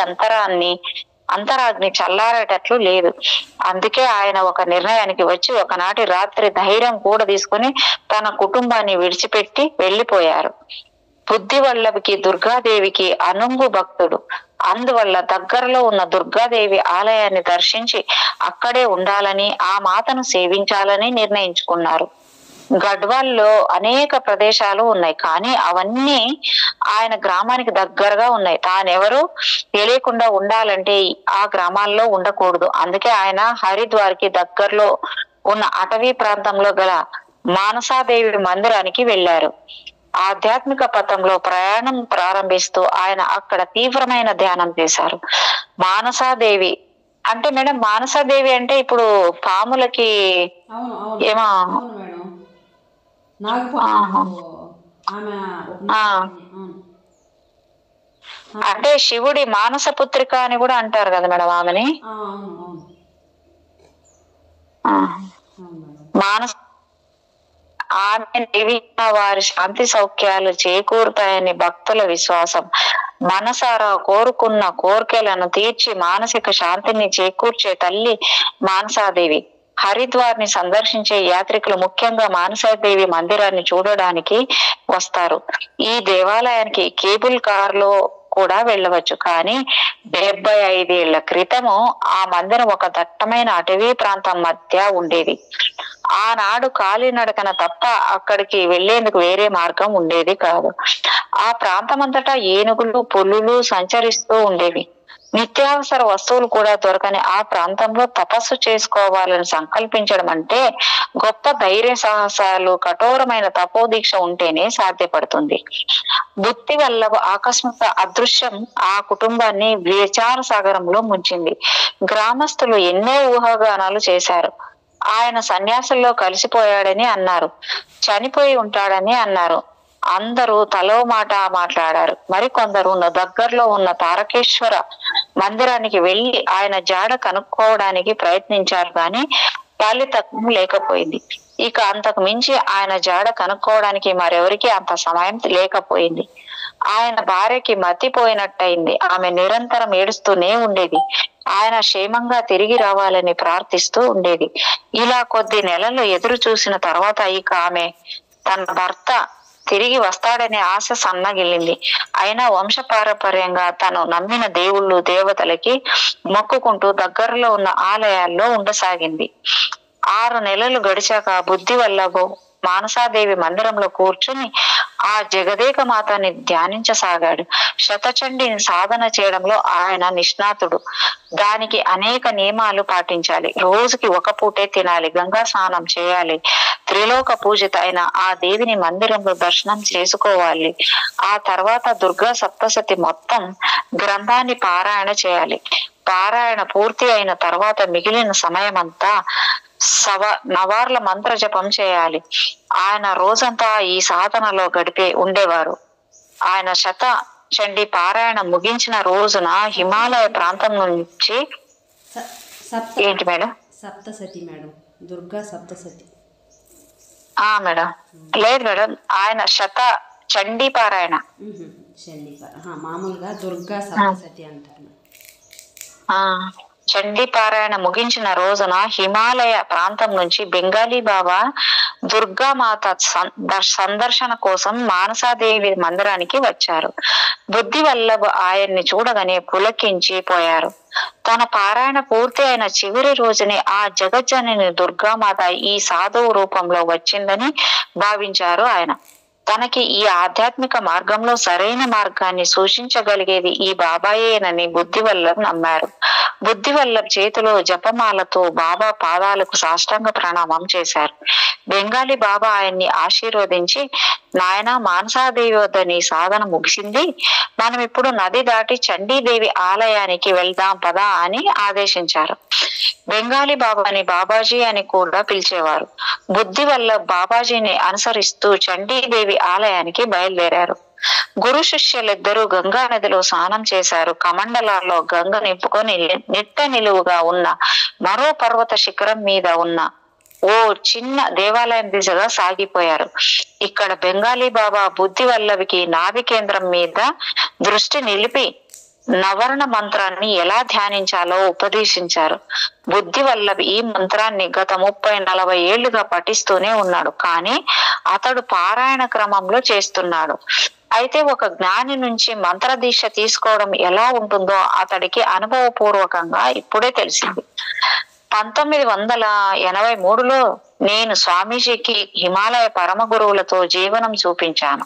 అంతరాగ్ని చల్లారేటట్లు లేదు. అందుకే ఆయన ఒక నిర్ణయానికి వచ్చి ఒకనాటి రాత్రి ధైర్యం కూడా తీసుకుని తన కుటుంబాన్ని విడిచిపెట్టి వెళ్లిపోయారు. బుద్ధి వల్లభకి దుర్గాదేవికి అనుంగు భక్తుడు. అందువల్ల దగ్గరలో ఉన్న దుర్గాదేవి ఆలయాన్ని దర్శించి అక్కడే ఉండాలని, ఆ మాతను సేవించాలని నిర్ణయించుకున్నారు. గడ్వాల్లో అనేక ప్రదేశాలు ఉన్నాయి, కానీ అవన్నీ ఆయన గ్రామానికి దగ్గరగా ఉన్నాయి. తానెవరూ తెలియకుండా ఉండాలంటే ఆ గ్రామాల్లో ఉండకూడదు. అందుకే ఆయన హరిద్వార్కి దగ్గరలో ఉన్న అటవీ ప్రాంతంలో గల మానసాదేవి మందిరానికి వెళ్లారు. ఆధ్యాత్మిక పథంలో ప్రయాణం ప్రారంభిస్తూ ఆయన అక్కడ తీవ్రమైన ధ్యానం చేశారు. మానసాదేవి అంటే మేడం, మానసాదేవి అంటే ఇప్పుడు పాములకి ఏమో అంటే శివుడి మానస పుత్రిక అని కూడా అంటారు కదా మేడం ఆమెని. మానస ఆమె దీవించిన వారి శాంతి సౌఖ్యాలు చేకూరుతాయని భక్తుల విశ్వాసం. మనసారా కోరుకున్న కోర్కెలను తీర్చి మానసిక శాంతిని చేకూర్చే తల్లి మానసాదేవి. హరిద్వార్ ని సందర్శించే యాత్రికులు ముఖ్యంగా మానసాదేవి మందిరాన్ని చూడడానికి వస్తారు. ఈ దేవాలయానికి కేబుల్ కార్ లో కూడా వెళ్ళవచ్చు. కానీ 75 ఏళ్ల క్రితము ఆ మందిరం ఒక దట్టమైన అటవీ ప్రాంతం మధ్య ఉండేది. ఆనాడు కాలినడకన తప్ప అక్కడికి వెళ్లేందుకు వేరే మార్గం ఉండేది కాదు. ఆ ప్రాంతమంతటా ఏనుగులు, పులులు సంచరిస్తూ ఉండేవి. నిత్యావసర వస్తువులు కూడా దొరకని ఆ ప్రాంతంలో తపస్సు చేసుకోవాలని సంకల్పించడం అంటే గొప్ప ధైర్య సాహసాలు, కఠోరమైన తపోదీక్ష ఉంటేనే సాధ్యపడుతుంది. బుద్ధి వల్ల ఆకస్మిక అదృశ్యం ఆ కుటుంబాన్ని విచార సాగరంలో ముంచింది. గ్రామస్తులు ఎన్నో ఊహాగానాలు చేశారు. ఆయన సన్యాసుల్లో కలిసిపోయాడని అన్నారు, చనిపోయి ఉంటాడని అన్నారు. అందరూ తలో మాట మాట్లాడారు. మరికొందరు దగ్గరలో ఉన్న తారకేశ్వర మందిరానికి వెళ్లి ఆయన జాడ కనుక్కోవడానికి ప్రయత్నించారు, కానీ ఫలితం లేకపోయింది. ఇక అంతకు మించి ఆయన జాడ కనుక్కోవడానికి మరెవరికి అంత సమయం లేకపోయింది. ఆయన భార్యకి మతిపోయినట్టయింది. ఆమె నిరంతరం ఏడుస్తూనే ఉండేది. ఆయన క్షేమంగా తిరిగి రావాలని ప్రార్థిస్తూ ఉండేది. ఇలా కొద్ది నెలలు ఎదురు చూసిన తర్వాత ఇక ఆమె తన భర్త తిరిగి వస్తాడనే ఆశ సన్నగిల్లింది. అయినా వంశపారపర్యంగా తను నమ్మిన దేవుళ్ళు, దేవతలకి మొక్కుకుంటూ దగ్గరలో ఉన్న ఆలయాల్లో ఉండసాగింది. 6 నెలలు గడిచాక బుద్ధి వల్ల మానసాదేవి మందిరంలో కూర్చుని ఆ జగదేక మాతని ధ్యానించసాగాడు. శతచండిని సాధన చేయడంలో ఆయన నిష్ణాతుడు. దానికి అనేక నియమాలు పాటించాలి. రోజుకి ఒక పూటే తినాలి, గంగా స్నానం చేయాలి, త్రిలోక పూజిత అయిన ఆ దేవిని మందిరంలో దర్శనం చేసుకోవాలి. ఆ తర్వాత దుర్గా సప్తశతి మొత్తం గ్రంథాన్ని పారాయణ చేయాలి. పారాయణ పూర్తి అయిన తర్వాత మిగిలిన సమయమంతా నవార్ల మంత్ర జపం చేయాలి. ఆయన రోజంతా ఈ సాధనలో ఉండేవారు. ఆయన శత చండి పారాయణ ముగించిన రోజున హిమాలయ ప్రాంతం నుంచి ఏంటి madam? Saptashati madam, Durga Saptashati. Madam లేదు మేడం, ఆయన శత చండీ పారాయణ. మామూలుగా దుర్గా సప్తసతి అంటారు. చండీ పారాయణ ముగించిన రోజున హిమాలయ ప్రాంతం నుంచి బెంగాలీ బాబా దుర్గామాత సందర్శన కోసం మానసాదేవి మందిరానికి వచ్చారు. బుద్ధి వల్లభ ఆయన్ని చూడగానే పులకించి పోయారు. తన పారాయణ పూర్తి అయిన చివరి రోజునే ఆ జగజ్జనని దుర్గామాత ఈ సాధువు రూపంలో వచ్చిందని భావించారు ఆయన. తనకి ఈ ఆధ్యాత్మిక మార్గంలో సరైన మార్గాన్ని సూచించగలిగేది ఈ బాబాయేనని బుద్ధివల్లభ్ నమ్మారు. బుద్ధివల్లభ్ చేతిలో జపమాలతో బాబా పాదాలకు సాష్టాంగ ప్రణామం చేశారు. బెంగాలీ బాబా ఆయన్ని ఆశీర్వదించి, నాయన మానసాదేవి వద్ద నీ సాధన ముగిసింది, మనం ఇప్పుడు నది దాటి చండీదేవి ఆలయానికి వెళ్దాం పదా అని ఆదేశించారు. బెంగాలీ బాబాని బాబాజీ అని కూడా పిలిచేవారు. బుద్ధి వల్ల బాబాజీని అనుసరిస్తూ చండీదేవి ఆలయానికి బయలుదేరారు. గురు శిష్యులిద్దరూ గంగా నదిలో స్నానం చేశారు. కమండలాల్లో గంగ నింపుకొని నిట్ట నిలువుగా ఉన్న మరో పర్వత శిఖరం మీద ఉన్న ఓ చిన్న దేవాలయం దిశగా సాగిపోయారు. ఇక్కడ బెంగాలీ బాబా బుద్ధి వల్లవికి నాభి కేంద్రం మీద దృష్టి నిలిపి నవర్ణ మంత్రాన్ని ఎలా ధ్యానించాలో ఉపదేశించారు. బుద్ధి వల్లభి ఈ మంత్రాన్ని గత 30-40 ఏళ్లుగా పఠిస్తూనే ఉన్నాడు. కానీ అతడు పారాయణ క్రమంలో చేస్తున్నాడు. అయితే ఒక జ్ఞాని నుంచి మంత్ర దీక్ష తీసుకోవడం ఎలా ఉంటుందో అతడికి అనుభవపూర్వకంగా ఇప్పుడే తెలిసింది. 1983లో నేను స్వామీజీకి హిమాలయ పరమ గురువులతో జీవనం చూపించాను.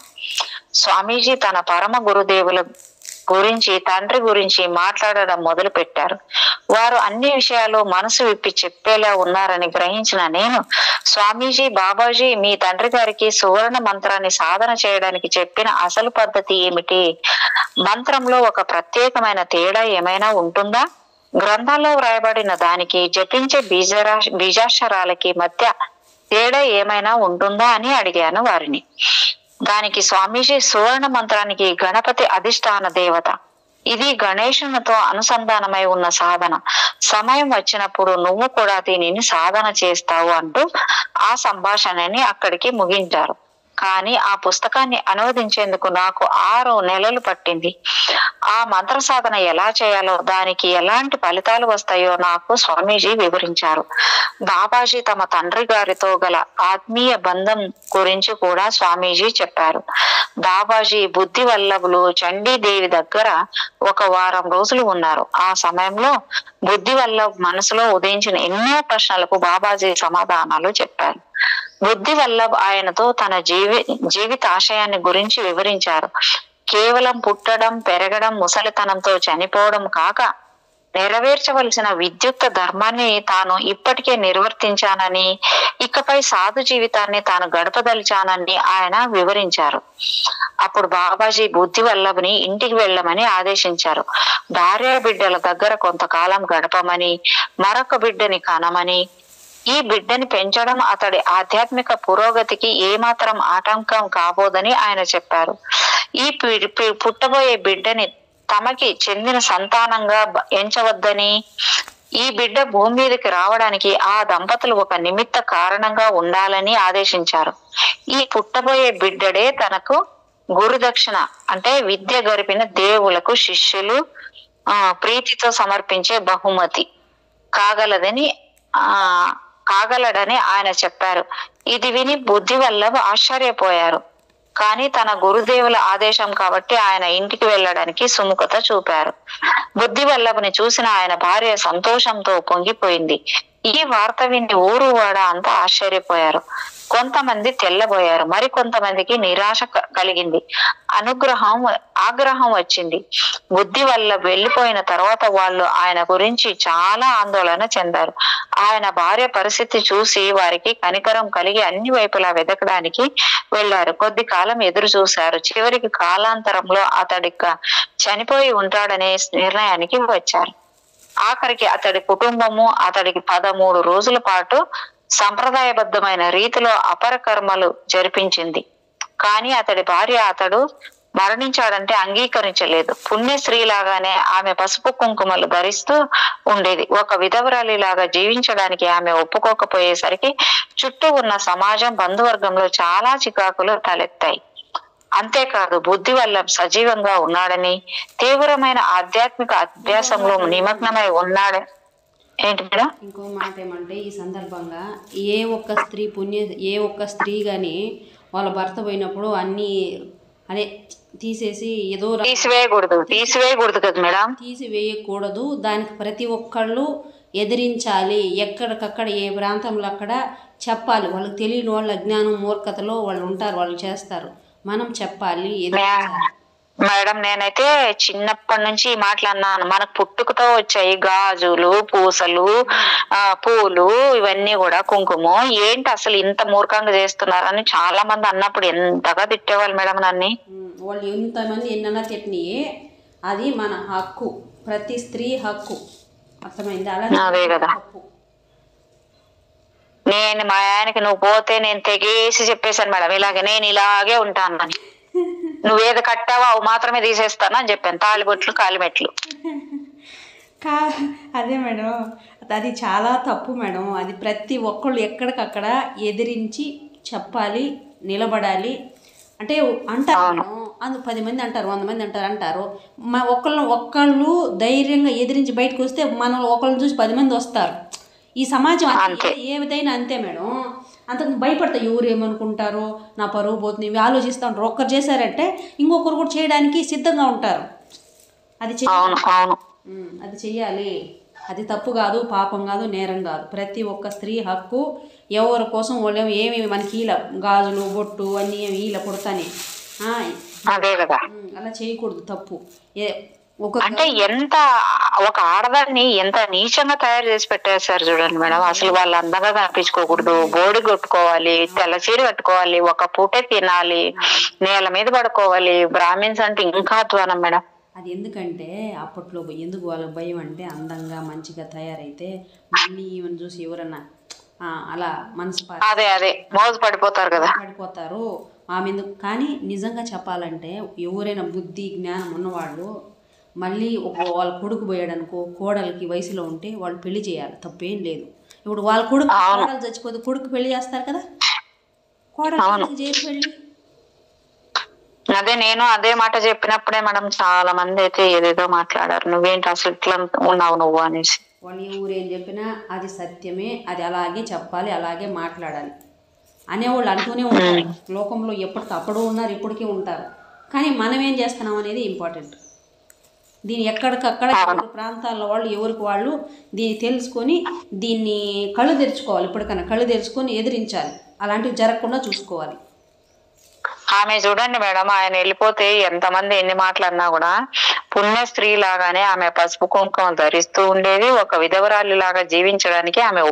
స్వామీజీ తన పరమ గురుదేవుల గురించి, తండ్రి గురించి మాట్లాడడం మొదలు పెట్టారు. వారు అన్ని విషయాలు మనసు విప్పి చెప్పేలా ఉన్నారని గ్రహించిన నేను, స్వామీజీ, బాబాజీ మీ తండ్రి గారికి సువర్ణ మంత్రాన్ని సాధన చేయడానికి చెప్పిన అసలు పద్ధతి ఏమిటి? మంత్రంలో ఒక ప్రత్యేకమైన తేడా ఏమైనా ఉంటుందా? గ్రంథాల్లో వ్రాయబడిన దానికి జపించే బీజాక్షరాలకి మధ్య తేడా ఏమైనా ఉంటుందా అని అడిగాను వారిని. దానికి స్వామీజీ సువర్ణ మంత్రానికి గణపతి అధిష్టాన దేవత, ఇది గణేశునితో అనుసంధానమై ఉన్న సాధన. సమయం వచ్చినప్పుడు నువ్వు కూడా దీనిని సాధన చేస్తావు అంటూ ఆ సంభాషణని అక్కడికి ముగించారు. కానీ ఆ పుస్తకాన్ని అనువదించేందుకు నాకు 6 నెలలు పట్టింది. ఆ మంత్ర సాధన ఎలా చేయాలో, దానికి ఎలాంటి ఫలితాలు వస్తాయో నాకు స్వామీజీ వివరించారు. బాబాజీ తమ తండ్రి గారితో గల ఆత్మీయ బంధం గురించి కూడా స్వామీజీ చెప్పారు. బాబాజీ బుద్ధి వల్లభులు చండీదేవి దగ్గర 1 వారం రోజులు ఉన్నారు. ఆ సమయంలో బుద్ధి వల్లభ్ మనసులో ఉదయించిన ఎన్నో ప్రశ్నలకు బాబాజీ సమాధానాలు చెప్పారు. బుద్ధి వల్లభ్ ఆయనతో తన జీవిత ఆశయాన్ని గురించి వివరించారు. కేవలం పుట్టడం, పెరగడం, ముసలితనంతో చనిపోవడం కాక నెరవేర్చవలసిన విద్యుక్త ధర్మాన్ని తాను ఇప్పటికే నిర్వర్తించానని, ఇకపై సాధు జీవితాన్ని తాను గడపదలిచానని ఆయన వివరించారు. అప్పుడు బాబాజీ బుద్ధి వల్లభని ఇంటికి వెళ్ళమని ఆదేశించారు. భార్య బిడ్డల దగ్గర కొంతకాలం గడపమని, మరొక బిడ్డని కనమని, ఈ బిడ్డని పెంచడం అతడి ఆధ్యాత్మిక పురోగతికి ఏమాత్రం ఆటంకం కాబోదని ఆయన చెప్పారు. ఈ పుట్టబోయే బిడ్డని తమకి చెందిన సంతానంగా ఎంచవద్దని, ఈ బిడ్డ భూమి మీదకి రావడానికి ఆ దంపతులు ఒక నిమిత్త కారణంగా ఉండాలని ఆదేశించారు. ఈ పుట్టబోయే బిడ్డడే తనకు గురుదక్షిణ అంటే విద్య గరిపిన దేవులకు శిష్యులు ప్రీతితో సమర్పించే బహుమతి కాగలడని ఆయన చెప్పారు. ఇది విని బుద్ధి వల్లభ్ ఆశ్చర్యపోయారు. కానీ తన గురుదేవుల ఆదేశం కాబట్టి ఆయన ఇంటికి వెళ్ళడానికి సుముఖత చూపారు. బుద్ధి వల్లభని చూసిన ఆయన భార్య సంతోషంతో పొంగిపోయింది. ఈ వార్త విని ఊరు వాడ అంతా ఆశ్చర్యపోయారు. కొంతమంది తెల్లబోయారు, మరి కొంతమందికి నిరాశ కలిగింది, ఆగ్రహం వచ్చింది. బుద్ధి వల్ల వెళ్ళిపోయిన తర్వాత వాళ్ళు ఆయన గురించి చాలా ఆందోళన చెందారు. ఆయన భార్య పరిస్థితి చూసి వారికి కనికరం కలిగి అన్ని వైపులా వెతకడానికి వెళ్లారు. కొద్ది కాలం ఎదురు చూశారు. చివరికి కాలాంతరంలో అతడికి చనిపోయి ఉంటాడనే నిర్ణయానికి వచ్చారు. ఆఖరికి అతడి కుటుంబము అతడికి 13 రోజుల పాటు సంప్రదాయబద్ధమైన రీతిలో అపరకర్మలు జరిపించింది. కానీ అతడి భార్య అతడు మరణించాడంటే అంగీకరించలేదు. పుణ్యశ్రీలాగానే ఆమె పసుపు కుంకుమలు ధరిస్తూ ఉండేది. ఒక విధవరాలిలాగా జీవించడానికి ఆమె ఒప్పుకోకపోయేసరికి చుట్టూ ఉన్న సమాజం, బంధువర్గంలో చాలా చికాకులు తలెత్తాయి. అంతేకాదు బుద్ధి వల్ల సజీవంగా ఉన్నాడని, తీవ్రమైన ఆధ్యాత్మిక అభ్యాసంలో నిమగ్నమై ఉన్నాడని. ఏంటి మేడం? ఇంకో మాట ఏమంటే, ఈ సందర్భంగా ఏ ఒక్క స్త్రీ గాని వాళ్ళ భర్త పోయినప్పుడు అన్ని అదే తీసేసి ఏదో తీసివేయకూడదు కదా మేడం, తీసివేయకూడదు. దానికి ప్రతి ఒక్కళ్ళు ఎదిరించాలి. ఎక్కడికక్కడ ఏ ప్రాంతంలో అక్కడ చెప్పాలి. వాళ్ళకి తెలియని వాళ్ళ అజ్ఞానం మూర్ఖతలో వాళ్ళు ఉంటారు, వాళ్ళు చేస్తారు. మనం చెప్పాలి. మేడం నేనైతే చిన్నప్పటి నుంచి మాట్లాడినాను. మనకు పుట్టుకతో వచ్చాయి గాజులు, పూసలు, పూలు, ఇవన్నీ కూడా కుంకుమ. ఏంటి అసలు ఇంత మూర్ఖంగా చేస్తున్నారని చాలా మంది అన్నప్పుడు ఎంతగా తిట్టేవాళ్ళు మేడం నన్ను. వాళ్ళు ఎంతమంది ఎన్నన్నా తిట్టినాయి, అది మన హక్కు, ప్రతి స్త్రీ హక్కు. అర్థమైంది? అదే కదా. నేను మా ఆయనకి నువ్వు పోతే నేను తెగేసి చెప్పేశాను మేడం, ఇలాగే నేను ఇలాగే ఉంటాను అని. నువ్వేది కట్టావో అవి మాత్రమే తీసేస్తాను అని చెప్పాను. తాళిబొట్లు, కాలిమెట్లు. అదే మేడం, అది చాలా తప్పు మేడం. అది ప్రతి ఒక్కళ్ళు ఎక్కడికక్కడ ఎదిరించి చెప్పాలి, నిలబడాలి. అంటే అంటారు 10 మంది అంటారు, 100 మంది అంటారు. ఒక్కళ్ళు ధైర్యంగా ఎదిరించి బయటకు వస్తే మనం ఒకళ్ళని చూసి 10 మంది వస్తారు. ఈ సమాజం ఏదైనా అంతే మేడం. అంతకు భయపడతాయి. ఎవరు ఏమనుకుంటారో, నా పరువు పోతుంది, ఇవి ఆలోచిస్తూ ఉంటారు. ఒక్కరు చేశారంటే ఇంకొకరు కూడా చేయడానికి సిద్ధంగా ఉంటారు. అది చెయ్యాలి. అది తప్పు కాదు, పాపం కాదు, నేరం కాదు. ప్రతి ఒక్క స్త్రీ హక్కు. ఎవరి కోసం వాళ్ళు ఏమి మనకి ఈల గాజులు, బొట్టు అన్నీ ఈల కొడతానే. అలా చేయకూడదు, తప్పు. అంటే ఎంత ఒక ఆడదాన్ని ఎంత నీచంగా తయారు చేసి పెట్టేశారు చూడండి మేడం. అసలు వాళ్ళు అందంగా కనిపించుకోకూడదు, బోడి కొట్టుకోవాలి, తెల్ల చీర కట్టుకోవాలి, ఒక పూటే తినాలి, నేల మీద పడుకోవాలి. బ్రాహ్మిన్స్ అంటే ఇంకా అధ్వానం మేడం. అది ఎందుకంటే అప్పట్లో ఎందుకు వాళ్ళకి భయం అంటే, అందంగా మంచిగా తయారైతే మళ్ళీ ఈమెను చూసి ఎవరన్నా అలా మనసు అదే మోజు పడిపోతారు కదా, పడిపోతారు ఆమె ఎందుకు. కానీ నిజంగా చెప్పాలంటే ఎవరైనా బుద్ధి జ్ఞానం ఉన్నవాళ్ళు మళ్ళీ వాళ్ళ కొడుకు పోయాడు అనుకో, కోడలికి వయసులో ఉంటే వాళ్ళు పెళ్లి చేయాలి, తప్పేం లేదు. ఇప్పుడు వాళ్ళ కోడలు చచ్చిపోతే కొడుకు పెళ్లి చేస్తారు కదా, కోడలు చేయరు పెళ్లి. అదే నేను అదే మాట చెప్పినప్పుడే మేడం చాలా మంది అయితే ఏదేదో మాట్లాడారు, నువ్వేంటి అసలు ఇట్లా ఉన్నావు నువ్వు అనేసి. వాళ్ళు ఊరేం చెప్పినా అది సత్యమే, అది అలాగే చెప్పాలి, అలాగే మాట్లాడాలి అనేవాళ్ళు అంటూనే ఉంటారు లోకంలో. ఎప్పటికప్పుడు ఉన్నారు, ఇప్పటికీ ఉంటారు. కానీ మనం ఏం చేస్తున్నాం అనేది ఇంపార్టెంట్. దీన్ని ఎక్కడికక్కడ ప్రాంతాల్లో వాళ్ళు ఎవరికి వాళ్ళు దీన్ని తెలుసుకొని దీన్ని కళ్ళు తెరుచుకోవాలి. ఇప్పటికన్నా కళ్ళు తెరుచుకొని ఎదిరించాలి, అలాంటివి జరగకుండా చూసుకోవాలి. ఆమె చూడండి మేడం, ఆయన వెళ్ళిపోతే ఎంతమంది ఎన్ని మాటలన్నా కూడా పుణ్య స్త్రీ లాగానే ఆమె పసుపు కుంకుమ ధరిస్తూ ఉండేది. ఒక విధవరాలి లాగా జీవించడానికి ఆమె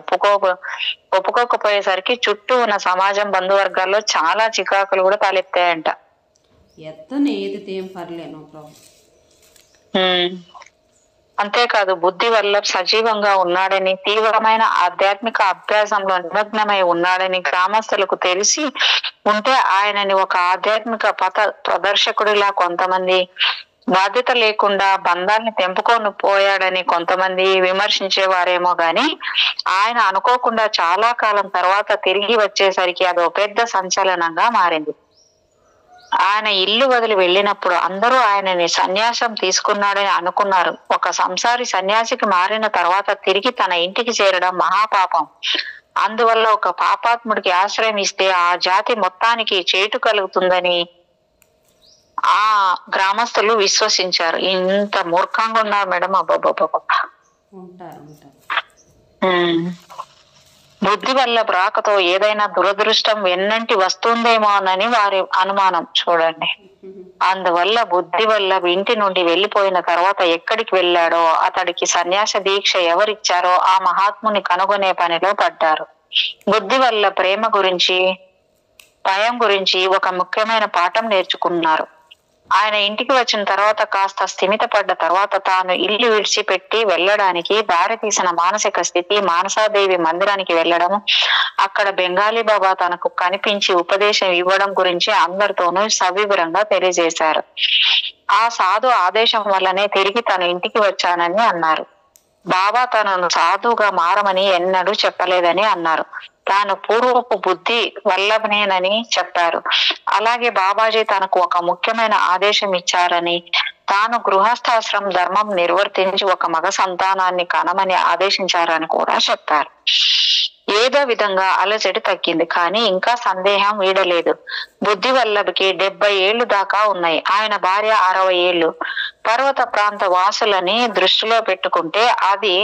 ఒప్పుకోకపోయేసరికి చుట్టూ ఉన్న సమాజం, బంధువర్గాల్లో చాలా చికాకులు కూడా తలెత్తాయంట. ఏదితే ఏం పర్లేను ప్రభు. అంతేకాదు బుద్ధి వల్ల సజీవంగా ఉన్నాడని, తీవ్రమైన ఆధ్యాత్మిక అభ్యాసంలో నిమగ్నమై ఉన్నాడని గ్రామస్తులకు తెలిసి ఉంటే ఆయనని ఒక ఆధ్యాత్మిక ప్రదర్శకుడిలా కొంతమంది, బాధ్యత లేకుండా బంధాన్ని తెంపుకొని పోయాడని కొంతమంది విమర్శించేవారేమో గాని, ఆయన అనుకోకుండా చాలా కాలం తర్వాత తిరిగి వచ్చేసరికి అదో పెద్ద సంచలనంగా మారింది. ఆయన ఇల్లు వదిలి వెళ్ళినప్పుడు అందరూ ఆయనని సన్యాసం తీసుకున్నాడని అనుకున్నారు. ఒక సంసారి సన్యాసికి మారిన తర్వాత తిరిగి తన ఇంటికి చేరడం మహాపాపం. అందువల్ల ఒక పాపాత్ముడికి ఆశ్రయం ఇస్తే ఆ జాతి మొత్తానికి చేటు కలుగుతుందని ఆ గ్రామస్తులు విశ్వసించారు. ఇంత మూర్ఖంగా ఉన్నారు మేడం. అబ్బాబ్బాబ్బా. బుద్ధి వల్ల రాకతో ఏదైనా దురదృష్టం వెన్నంటి వస్తుందేమోనని వారి అనుమానం చూడండి. అందువల్ల బుద్ధి వల్ల ఇంటి నుండి వెళ్ళిపోయిన తర్వాత ఎక్కడికి వెళ్ళాడో, అతడికి సన్యాస దీక్ష ఎవరిచ్చారో ఆ మహాత్ముని కనుగొనే పనిలో పడ్డారు. బుద్ధి వల్ల ప్రేమ గురించి, భయం గురించి ఒక ముఖ్యమైన పాఠం నేర్చుకున్నారు. ఆయన ఇంటికి వచ్చిన తర్వాత కాస్త స్థిమిత పడ్డ తర్వాత తాను ఇల్లు విడిచిపెట్టి వెళ్ళడానికి దారి తీసిన మానసిక స్థితి, మానసాదేవి మందిరానికి వెళ్ళడం, అక్కడ బెంగాలీ బాబా తనకు కనిపించి ఉపదేశం ఇవ్వడం గురించి అందరితోనూ సవివరంగా తెలియజేశారు. ఆ సాధు ఆదేశం వల్లనే తిరిగి తన ఇంటికి వచ్చానని అన్నారు. బాబా తనను సాధువుగా మారమని ఎన్నడూ చెప్పలేదని అన్నారు. తాను పూర్వపు బుద్ధి వల్లభనేనని చెప్పారు. అలాగే బాబాజీ తనకు ఒక ముఖ్యమైన ఆదేశం ఇచ్చారని, తాను గృహస్థాశ్రమ ధర్మం నిర్వర్తించి ఒక మగ సంతానాన్ని కనమని ఆదేశించారని కూడా చెప్పారు. ఏదో విధంగా అలజడి తగ్గింది, కానీ ఇంకా సందేహం వీడలేదు. బుద్ధి వల్లభకి 70 ఏళ్లు దాకా ఉన్నాయి. ఆయన భార్య 60 ఏళ్లు. పర్వత ప్రాంత వాసులని దృష్టిలో పెట్టుకుంటే అది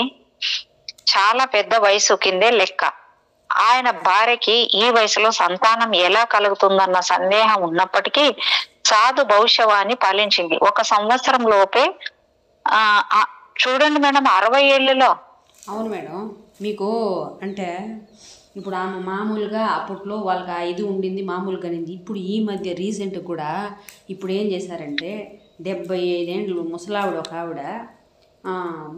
చాలా పెద్ద వయసు కిందే లెక్క. ఆయన భార్యకి ఈ వయసులో సంతానం ఎలా కలుగుతుందన్న సందేహం ఉన్నప్పటికీ సాధు భవిష్యవాణి ఫలించింది. 1 సంవత్సరం లోపే చూడండి మేడం, 60 ఏళ్ళలో. అవును మేడం. మీకు అంటే ఇప్పుడు ఆమె మామూలుగా అప్పట్లో వాళ్ళకి ఆ ఇది ఉండింది, మామూలుగా నింది. ఇప్పుడు ఈ మధ్య రీసెంట్ కూడా ఇప్పుడు ఏం చేశారంటే 75 ఏళ్ళు ముసలావిడ ఒక ఆవిడ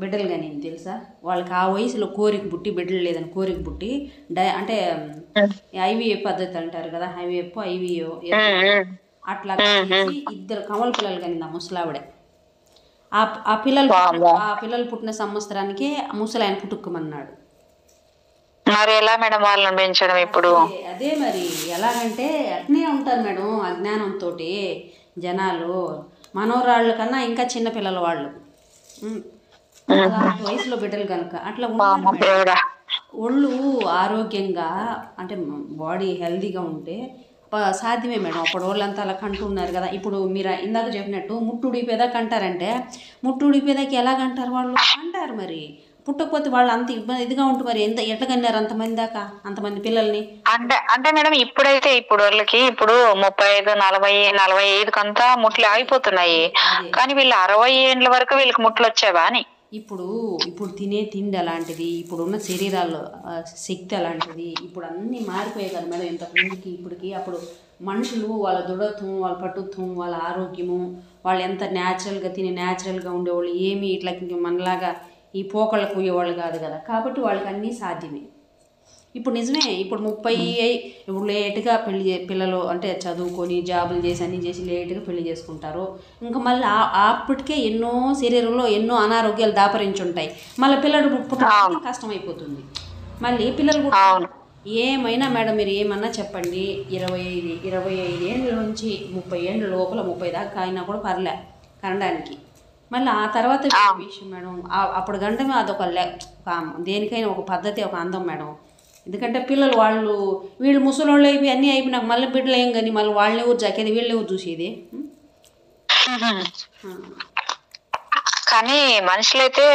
బిడ్డలు కానీ తెలుసా, వాళ్ళకి ఆ వయసులో కోరిక పుట్టి, బిడ్డలు లేదని కోరిక పుట్టి అంటే ఐవీఎఫ్ పద్ధతి అంటారు కదా, ఐవీఓ అట్లా చేసి 2 కమల పిల్లలు కానీ ఆ ముసలావిడ. ఆ పిల్లలు పుట్టిన సంవత్సరానికే ముసలాయన పుట్టుకోమన్నాడు. మరి ఎలా మేడం వాళ్ళని పెంచడం ఇప్పుడు? అదే మరి ఎలాగంటే అట్నే ఉంటారు మేడం అజ్ఞానంతో జనాలు. మనోరాళ్ళు కన్నా ఇంకా చిన్న పిల్లల వాళ్ళు వయసులో బిడ్డలు కనుక అట్లా ఉంటారు. ఒళ్ళు ఆరోగ్యంగా అంటే బాడీ హెల్దీగా ఉంటే సాధ్యమే మేడం. అప్పుడు వాళ్ళంతా అలా కంటున్నారు కదా. ఇప్పుడు మీరు ఇందాక చెప్పినట్టు ముట్టుడిపోయేదాకా అంటారంటే ముట్టుడిపోయేదాకా ఎలాగంటారు వాళ్ళు? అంటారు మరి. పుట్టకపోతే వాళ్ళు అంత ఇదిగా ఉంటుంది మరి. ఎట్లా కన్నారు అంతమంది దాకా, అంతమంది పిల్లల్ని? అంటే మేడం ఇప్పుడైతే ఇప్పుడు వాళ్ళకి ఇప్పుడు 35, 40, 45 కంతా ముట్లు ఆగిపోతున్నాయి. కానీ వీళ్ళు 60 ఏళ్ళ వరకు వీళ్ళకి ముట్లు వచ్చేవా అని. ఇప్పుడు తినే తిండి అలాంటిది, ఇప్పుడున్న శరీరాల్లో శక్తి అలాంటిది. ఇప్పుడు అన్నీ మారిపోయాయి కదా మేడం. ఇంతకుముందుకి ఇప్పటికి అప్పుడు మనుషులు వాళ్ళ దృఢత్వం, వాళ్ళ పటుత్వం, వాళ్ళ ఆరోగ్యము, వాళ్ళు ఎంత న్యాచురల్గా తిని న్యాచురల్గా ఉండేవాళ్ళు. ఏమి ఇట్లా మనలాగా ఈ పోకళ్ళకు పోయేవాళ్ళు కాదు కదా. కాబట్టి వాళ్ళకి అన్నీ సాధ్యమే. ఇప్పుడు నిజమే, ఇప్పుడు ఇప్పుడు లేట్గా పిల్లలు అంటే చదువుకొని జాబులు చేసి అన్నీ చేసి లేట్గా పెళ్లి చేసుకుంటారు. ఇంకా మళ్ళీ అప్పటికే ఎన్నో శరీరంలో ఎన్నో అనారోగ్యాలు దాపరించి ఉంటాయి. మళ్ళీ పిల్లడు పుట్టడానికి కష్టమైపోతుంది. మళ్ళీ పిల్లలు ఏమైనా మేడం మీరు ఏమన్నా చెప్పండి, 25 ఏళ్ళ నుంచి 30 ఏళ్ళ లోపల 30 దాకా అయినా కూడా పర్లే కనడానికి. మళ్ళీ ఆ తర్వాత విషయం మేడం, అప్పుడు గంటమే అదొక దేనికైనా ఒక పద్ధతి, ఒక అందం మేడం. ఎందుకంటే పిల్లలు వీళ్ళు ముసలోళ్ళు అయిపోయి అన్నీ అయిపోయినాక మళ్ళీ బిడ్డలు ఏం కానీ మళ్ళీ వాళ్ళని ఊరు జాకేది, వీళ్ళని ఊరు చూసేది. కానీ మనుషులైతే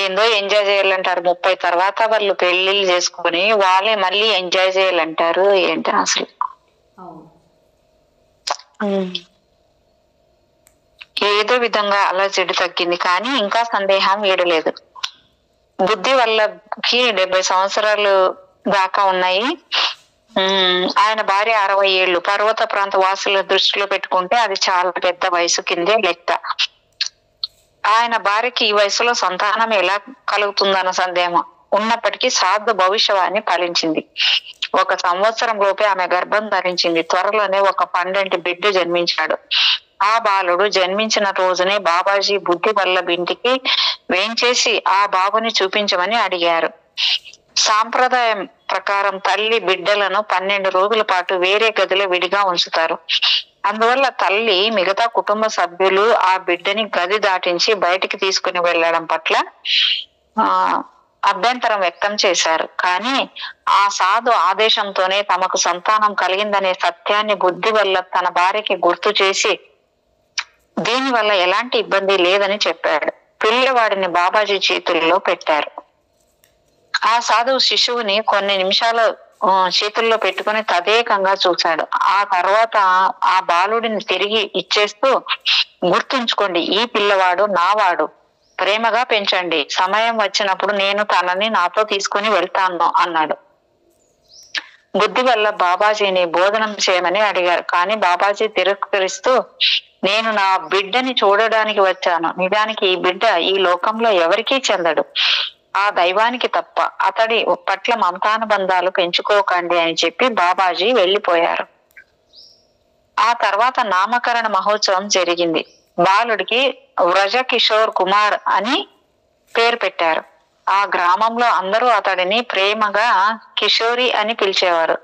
ఏందో ఎంజాయ్ చేయాలంటారు. 30 తర్వాత వాళ్ళు పెళ్లిళ్ళు చేసుకొని వాళ్ళే మళ్ళీ ఎంజాయ్ చేయాలంటారు. ఏంటి అసలు ఏదో విధంగా అలజడి తగ్గింది, కానీ ఇంకా సందేహం వీడలేదు. బుద్ధి వల్లకి 70 సంవత్సరాలు దాకా ఉన్నాయి. ఆయన భార్య 60 ఏళ్ళు. పర్వత ప్రాంత వాసుల దృష్టిలో పెట్టుకుంటే అది చాలా పెద్ద వయసు కిందే లెక్క. ఆయన భార్యకి ఈ వయసులో సంతానం ఎలా కలుగుతుందన్న సందేహం ఉన్నప్పటికీ సాధు భవిష్యవాణి ఫలించింది. 1 సంవత్సరం లోపే ఆమె గర్భం ధరించింది. త్వరలోనే ఒక 12 బిడ్డ జన్మించాడు. ఆ బాలుడు జన్మించిన రోజునే బాబాజీ బుద్ధి వల్లభ్ ఇంటికి వేంచేసి ఆ బాబుని చూపించమని అడిగారు. సాంప్రదాయం ప్రకారం తల్లి బిడ్డలను 12 రోజుల పాటు వేరే గదిలో విడిగా ఉంచుతారు. అందువల్ల తల్లి మిగతా కుటుంబ సభ్యులు ఆ బిడ్డని గది దాటించి బయటికి తీసుకుని వెళ్ళడం పట్ల అభ్యంతరం వ్యక్తం చేశారు. కానీ ఆ సాధు ఆదేశంతోనే తమకు సంతానం కలిగిందనే సత్యాన్ని బుద్ధి వల్ల తన భార్యకి గుర్తు చేసి దీని వల్ల ఎలాంటి ఇబ్బంది లేదని చెప్పాడు. పిల్లవాడిని బాబాజీ చేతుల్లో పెట్టారు. ఆ సాధువు శిశువుని కొన్ని నిమిషాలు చేతుల్లో పెట్టుకుని తదేకంగా చూశాడు. ఆ తర్వాత ఆ బాలుడిని తిరిగి ఇచ్చేస్తూ, గుర్తుంచుకోండి, ఈ పిల్లవాడు నావాడు, ప్రేమగా పెంచండి, సమయం వచ్చినప్పుడు నేను తనని నాతో తీసుకుని వెళ్తాను అన్నాడు. బుద్ధి వల్ల బాబాజీని భోజనం చేయమని అడిగారు. కానీ బాబాజీ తిరస్కరిస్తూ, నేను నా బిడ్డని చూడడానికి వచ్చాను. నిజానికి ఈ బిడ్డ ఈ లోకంలో ఎవరికీ చెందడు, ఆ దైవానికి తప్ప. అతడి పట్ల మమతానుబంధాలు పెంచుకోకండి అని చెప్పి బాబాజీ వెళ్ళిపోయారు. ఆ తర్వాత నామకరణ మహోత్సవం జరిగింది. బాలుడికి వ్రజ కిషోర్ కుమార్ అని పేరు పెట్టారు. ఆ గ్రామంలో అందరూ అతడిని ప్రేమగా కిషోరి అని పిలిచేవారు.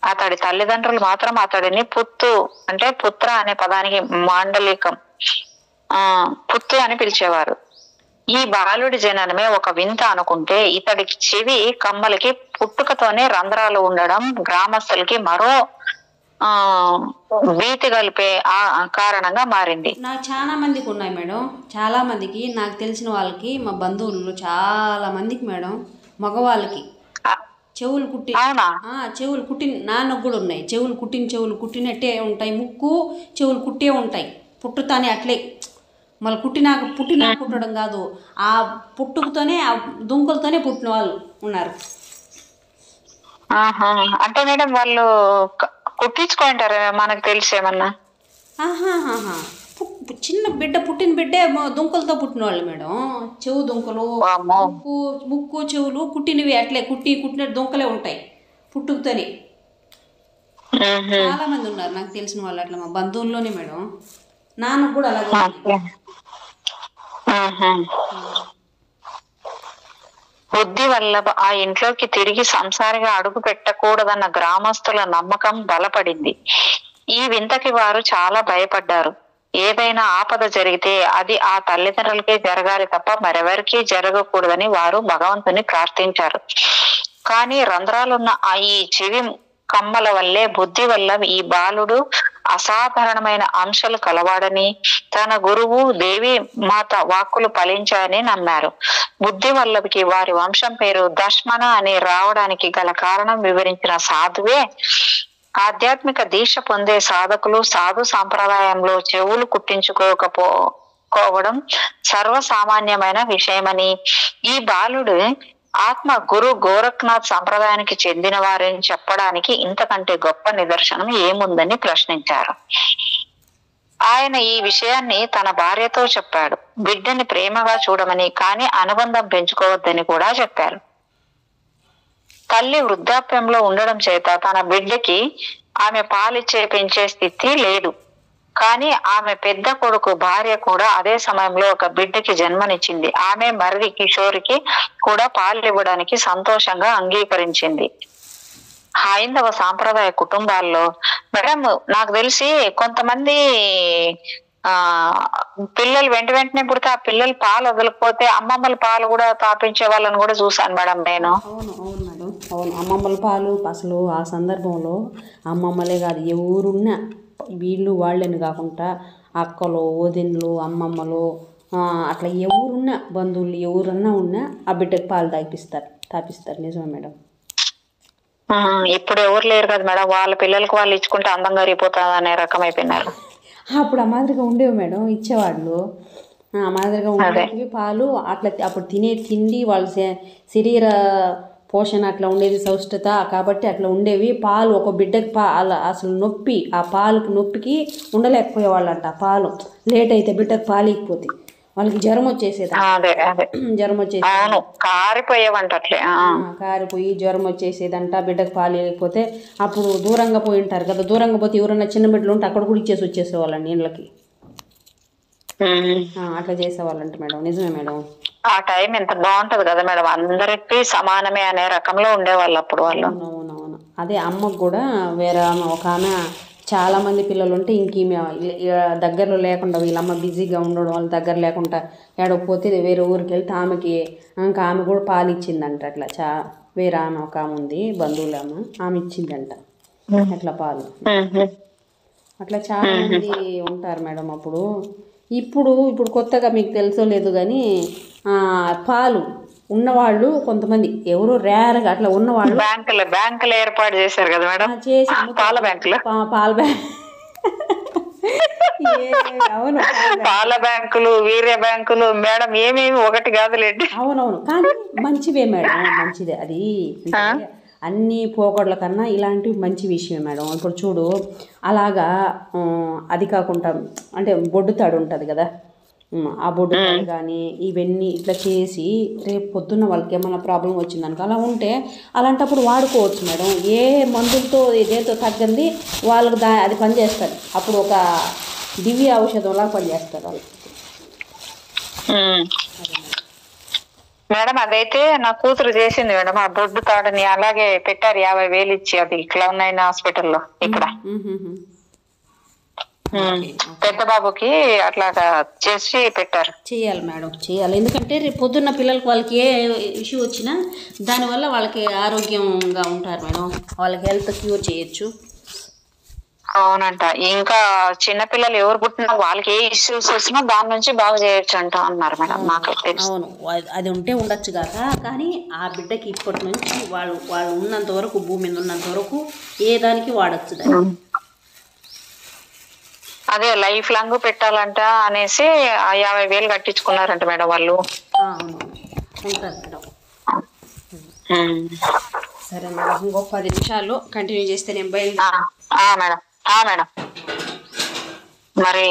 అతడి తల్లిదండ్రులు మాత్రం అతడిని పుత్తు అంటే పుత్ర అనే పదానికి మాండలికం పుత్తు అని పిలిచేవారు. ఈ బాలుడి జననమే ఒక వింత అనుకుంటే, ఇతడికి చెవి కమ్మలకి పుట్టుకతోనే రంధ్రాలు ఉండడం గ్రామస్తులకి మరో భీతి కలిపే కారణంగా మారింది. నాకు చాలా మందికి ఉన్నాయి మేడం, చాలా మందికి, నాకు తెలిసిన వాళ్ళకి, మా బంధువులు చాలా మందికి మేడం, మగవాళ్ళకి చెవులు చెవులు కుట్టిన నాన్నకు కూడా ఉన్నాయి. చెవులు కుట్టినట్టే ఉంటాయి, ముక్కు చెవులు కుట్టే ఉంటాయి, పుట్టుతానే అట్లే. మళ్ళీ పుట్టినాక పుట్టడం కాదు, ఆ పుట్టుకతోనే ఆ దుంకలతోనే పుట్టిన వాళ్ళు ఉన్నారు. అంటే మేడం వాళ్ళు కుట్టించుకుంటారు మనకు తెలిసేమన్నా? చిన్న బిడ్డ పుట్టిన బిడ్డే దుంకలతో పుట్టిన వాళ్ళు మేడం. చెవు దుంకలు, ముక్కు చెవులు కుట్టినవి అట్లే కుట్టిన దుంకలే ఉంటాయి పుట్టుకతోనే. చాలా మంది ఉన్నారు నాకు తెలిసిన వాళ్ళు అట్లా, మా బంధువుల్లోనే మేడం. నాన్నకు కూడా అలాగే. బుద్ధి వల్లభ ఆ ఇంట్లోకి తిరిగి సంసారిగా అడుగు పెట్టకూడదన్న గ్రామస్తుల నమ్మకం బలపడింది. ఈ వింతకి వారు చాలా భయపడ్డారు. ఏదైనా ఆపద జరిగితే అది ఆ తల్లిదండ్రులకే జరగాలి తప్ప మరెవరికీ జరగకూడదని వారు భగవంతుని ప్రార్థించారు. కానీ రంధ్రాలున్న ఈ చెవి కమ్మల వల్లే బుద్ధి వల్ల ఈ బాలుడు అసాధారణమైన అంశాలు కలవాడని, తన గురువు దేవి మాత వాక్కులు ఫలించాయని నమ్మారు. బుద్ధి వల్లభకి వారి వంశం పేరు దశ్మన అని రావడానికి గల కారణం వివరించిన సాధువే, ఆధ్యాత్మిక దీక్ష పొందే సాధకులు సాధు సాంప్రదాయంలో చెవులు కుట్టించుకోకపోవడం సర్వసామాన్యమైన విషయమని, ఈ బాలుడు ఆత్మ గురు గోరఖ్నాథ్ సంప్రదాయానికి చెందిన వారిని చెప్పడానికి ఇంతకంటే గొప్ప నిదర్శనం ఏముందని ప్రశ్నించారు. ఆయన ఈ విషయాన్ని తన భార్యతో చెప్పాడు. బిడ్డని ప్రేమగా చూడమని, కానీ అనుబంధం పెంచుకోవద్దని కూడా చెప్పారు. తల్లి వృద్ధాప్యంలో ఉండడం చేత తన బిడ్డకి ఆమె పాలిచ్చే పెంచే స్థితి లేదు. కానీ ఆమె పెద్ద కొడుకు భార్య కూడా అదే సమయంలో ఒక బిడ్డకి జన్మనిచ్చింది. ఆమె మర్రి కిషోరికి కూడా పాలివ్వడానికి సంతోషంగా అంగీకరించింది. హైందవ సాంప్రదాయ కుటుంబాల్లో మేడం నాకు తెలిసి కొంతమంది పిల్లలు వెంటనే పుడితే ఆ పిల్లలు పాలు వదలకపోతే అమ్మమ్మల పాలు కూడా తాపించే వాళ్ళని కూడా చూసాను మేడం నేను. అవును అవును మేడం, అవును. అమ్మమ్మల పాలు అసలు ఆ సందర్భంలో అమ్మమ్మలే కాదు, ఎవరున్నా వీళ్ళు వాళ్ళని కాకుండా అక్కలు, వదినలు, అమ్మమ్మలు, అట్లా ఎవరున్నా బంధువులు ఎవరన్నా ఉన్నా ఆ బిడ్డకి పాలు తాపిస్తారు. నిజమే మేడం. ఇప్పుడు ఎవరు లేరు కదా మేడం, వాళ్ళ పిల్లలకు వాళ్ళు ఇచ్చుకుంటే అందంగా రిపోతుంది అనే రకం అయిపోయినారు. అప్పుడు ఆ మాదిరిగా ఉండేవి మేడం, ఇచ్చేవాళ్ళు. ఆ మాదిరిగా ఉండేవి పాలు. అట్లా అప్పుడు తినే తిండి వాళ్ళ శరీర పోషణ అట్లా ఉండేది, సౌష్ఠత కాబట్టి అట్లా ఉండేవి. పాలు ఒక బిడ్డకి అసలు నొప్పి, ఆ పాలకు నొప్పికి ఉండలేకపోయేవాళ్ళంట. ఆ పాలు లేట్ అయితే బిడ్డకు పాలు ఇకపోతే వాళ్ళకి జ్వరం వచ్చేసేది. జ్వరం వచ్చేసేది, కారిపోయి జ్వరం వచ్చేసేదంట. బిడ్డకు పాలు ఇవ్వకపోతే అప్పుడు దూరంగా పోయి ఉంటారు కదా, దూరంగా పోతే ఎవరన్నా చిన్న బిడ్డలు ఉంటే అక్కడ కూడా వచ్చేసేవాళ్ళండి నీళ్ళకి. అట్లా చేసేవాళ్ళంట మేడం. నిజమే మేడం. ఆ టైం ఎంత బాగుంటది కదా మేడం, అందరికి సమానమే అనే రకంలో ఉండేవాళ్ళు అప్పుడు వాళ్ళు. అవునవునవును. అదే అమ్మకు కూడా వేరే ఆమె, ఒక ఆమె చాలా మంది పిల్లలు ఉంటే ఈమె దగ్గరలో లేకుండా, వీళ్ళమ్మ బిజీగా ఉండడం వాళ్ళ దగ్గర లేకుండా ఏడకపోతే వేరే ఊరికి వెళ్తే ఆమె కూడా పాలు ఇచ్చిందంట. అట్లా వేరే ఆమె ఒక ఆమె ఉంది, బంధువులు ఆమె ఇచ్చిందంట అట్లా పాలు. అట్లా చాలా మంది ఉంటారు మేడం అప్పుడు. ఇప్పుడు కొత్తగా మీకు తెలుసో లేదు కానీ పాలు ఉన్నవాళ్ళు కొంతమంది, ఎవరో రేర్గా అట్లా ఉన్నవాళ్ళు బ్యాంకులు ఏర్పాటు చేశారు కదా మేడం, పాల బ్యాంకులు. అవును, పాల బ్యాంకులు, వీర్య బ్యాంకులు మేడం, ఏమేమి ఒకటి కాదులేండి. అవునవును, కానీ మంచివే మేడం, మంచిదే అది. అన్ని పోగొడల కన్నా ఇలాంటివి మంచి విషయం మేడం. ఇప్పుడు చూడు, అలాగా అది కాకుండా అంటే బొడ్డుతాడు ఉంటుంది కదా, ఆ బొడ్డుతాడు కానీ ఇవన్నీ ఇట్లా చేసి రేపు పొద్దున్న వాళ్ళకి ఏమైనా ప్రాబ్లం వచ్చిందనుకో అలా ఉంటే అలాంటప్పుడు వాడుకోవచ్చు మేడం. ఏ మందులతో దేంతో తగ్గంది వాళ్ళకి అది పనిచేస్తుంది. అప్పుడు ఒక దివ్య ఔషధంలా పనిచేస్తారు వాళ్ళకి. మేడం అదైతే నా కూతురు చేసింది మేడం, ఆ బొడ్డు తాడని అలాగే పెట్టారు 50,000 ఇచ్చి, అది క్లౌన్ అయిన హాస్పిటల్లో ఇక్కడ. పెద్ద బాబుకి అట్లాగా చేసి పెట్టారు. చేయాలి మేడం, చేయాలి. ఎందుకంటే రేపు పొద్దున్న పిల్లలకి వాళ్ళకి ఏ ఇష్యూ వచ్చినా దానివల్ల వాళ్ళకి ఆరోగ్యంగా ఉంటారు మేడం, వాళ్ళకి హెల్త్ క్యూర్ చేయొచ్చు. అవునంట. ఇంకా చిన్నపిల్లలు ఎవరు పుట్టినా వాళ్ళకి ఏ ఇష్యూస్ వచ్చినా దాని నుంచి బాగు చేయొచ్చు అంట అన్నారు మేడం, నాకు తెలుసు. అవును, అది ఉంటే ఉండొచ్చు కాక, కానీ ఆ బిడ్డకి ఇప్పటి నుంచి వాళ్ళు ఉన్నంత వరకు, భూమి మీద ఉన్నంత వరకు ఏ దానికి వాడచ్చు దాన్ని. అదే లైఫ్ లాంగ్ పెట్టాలంట అనేసి 50,000 కట్టించుకున్నారంట మేడం వాళ్ళు. ఉంటారు మేడం. సరే మేడం, ఇంకో 10 నిమిషాల్లో కంటిన్యూ చేస్తే నేను మేడం. మేడం మరి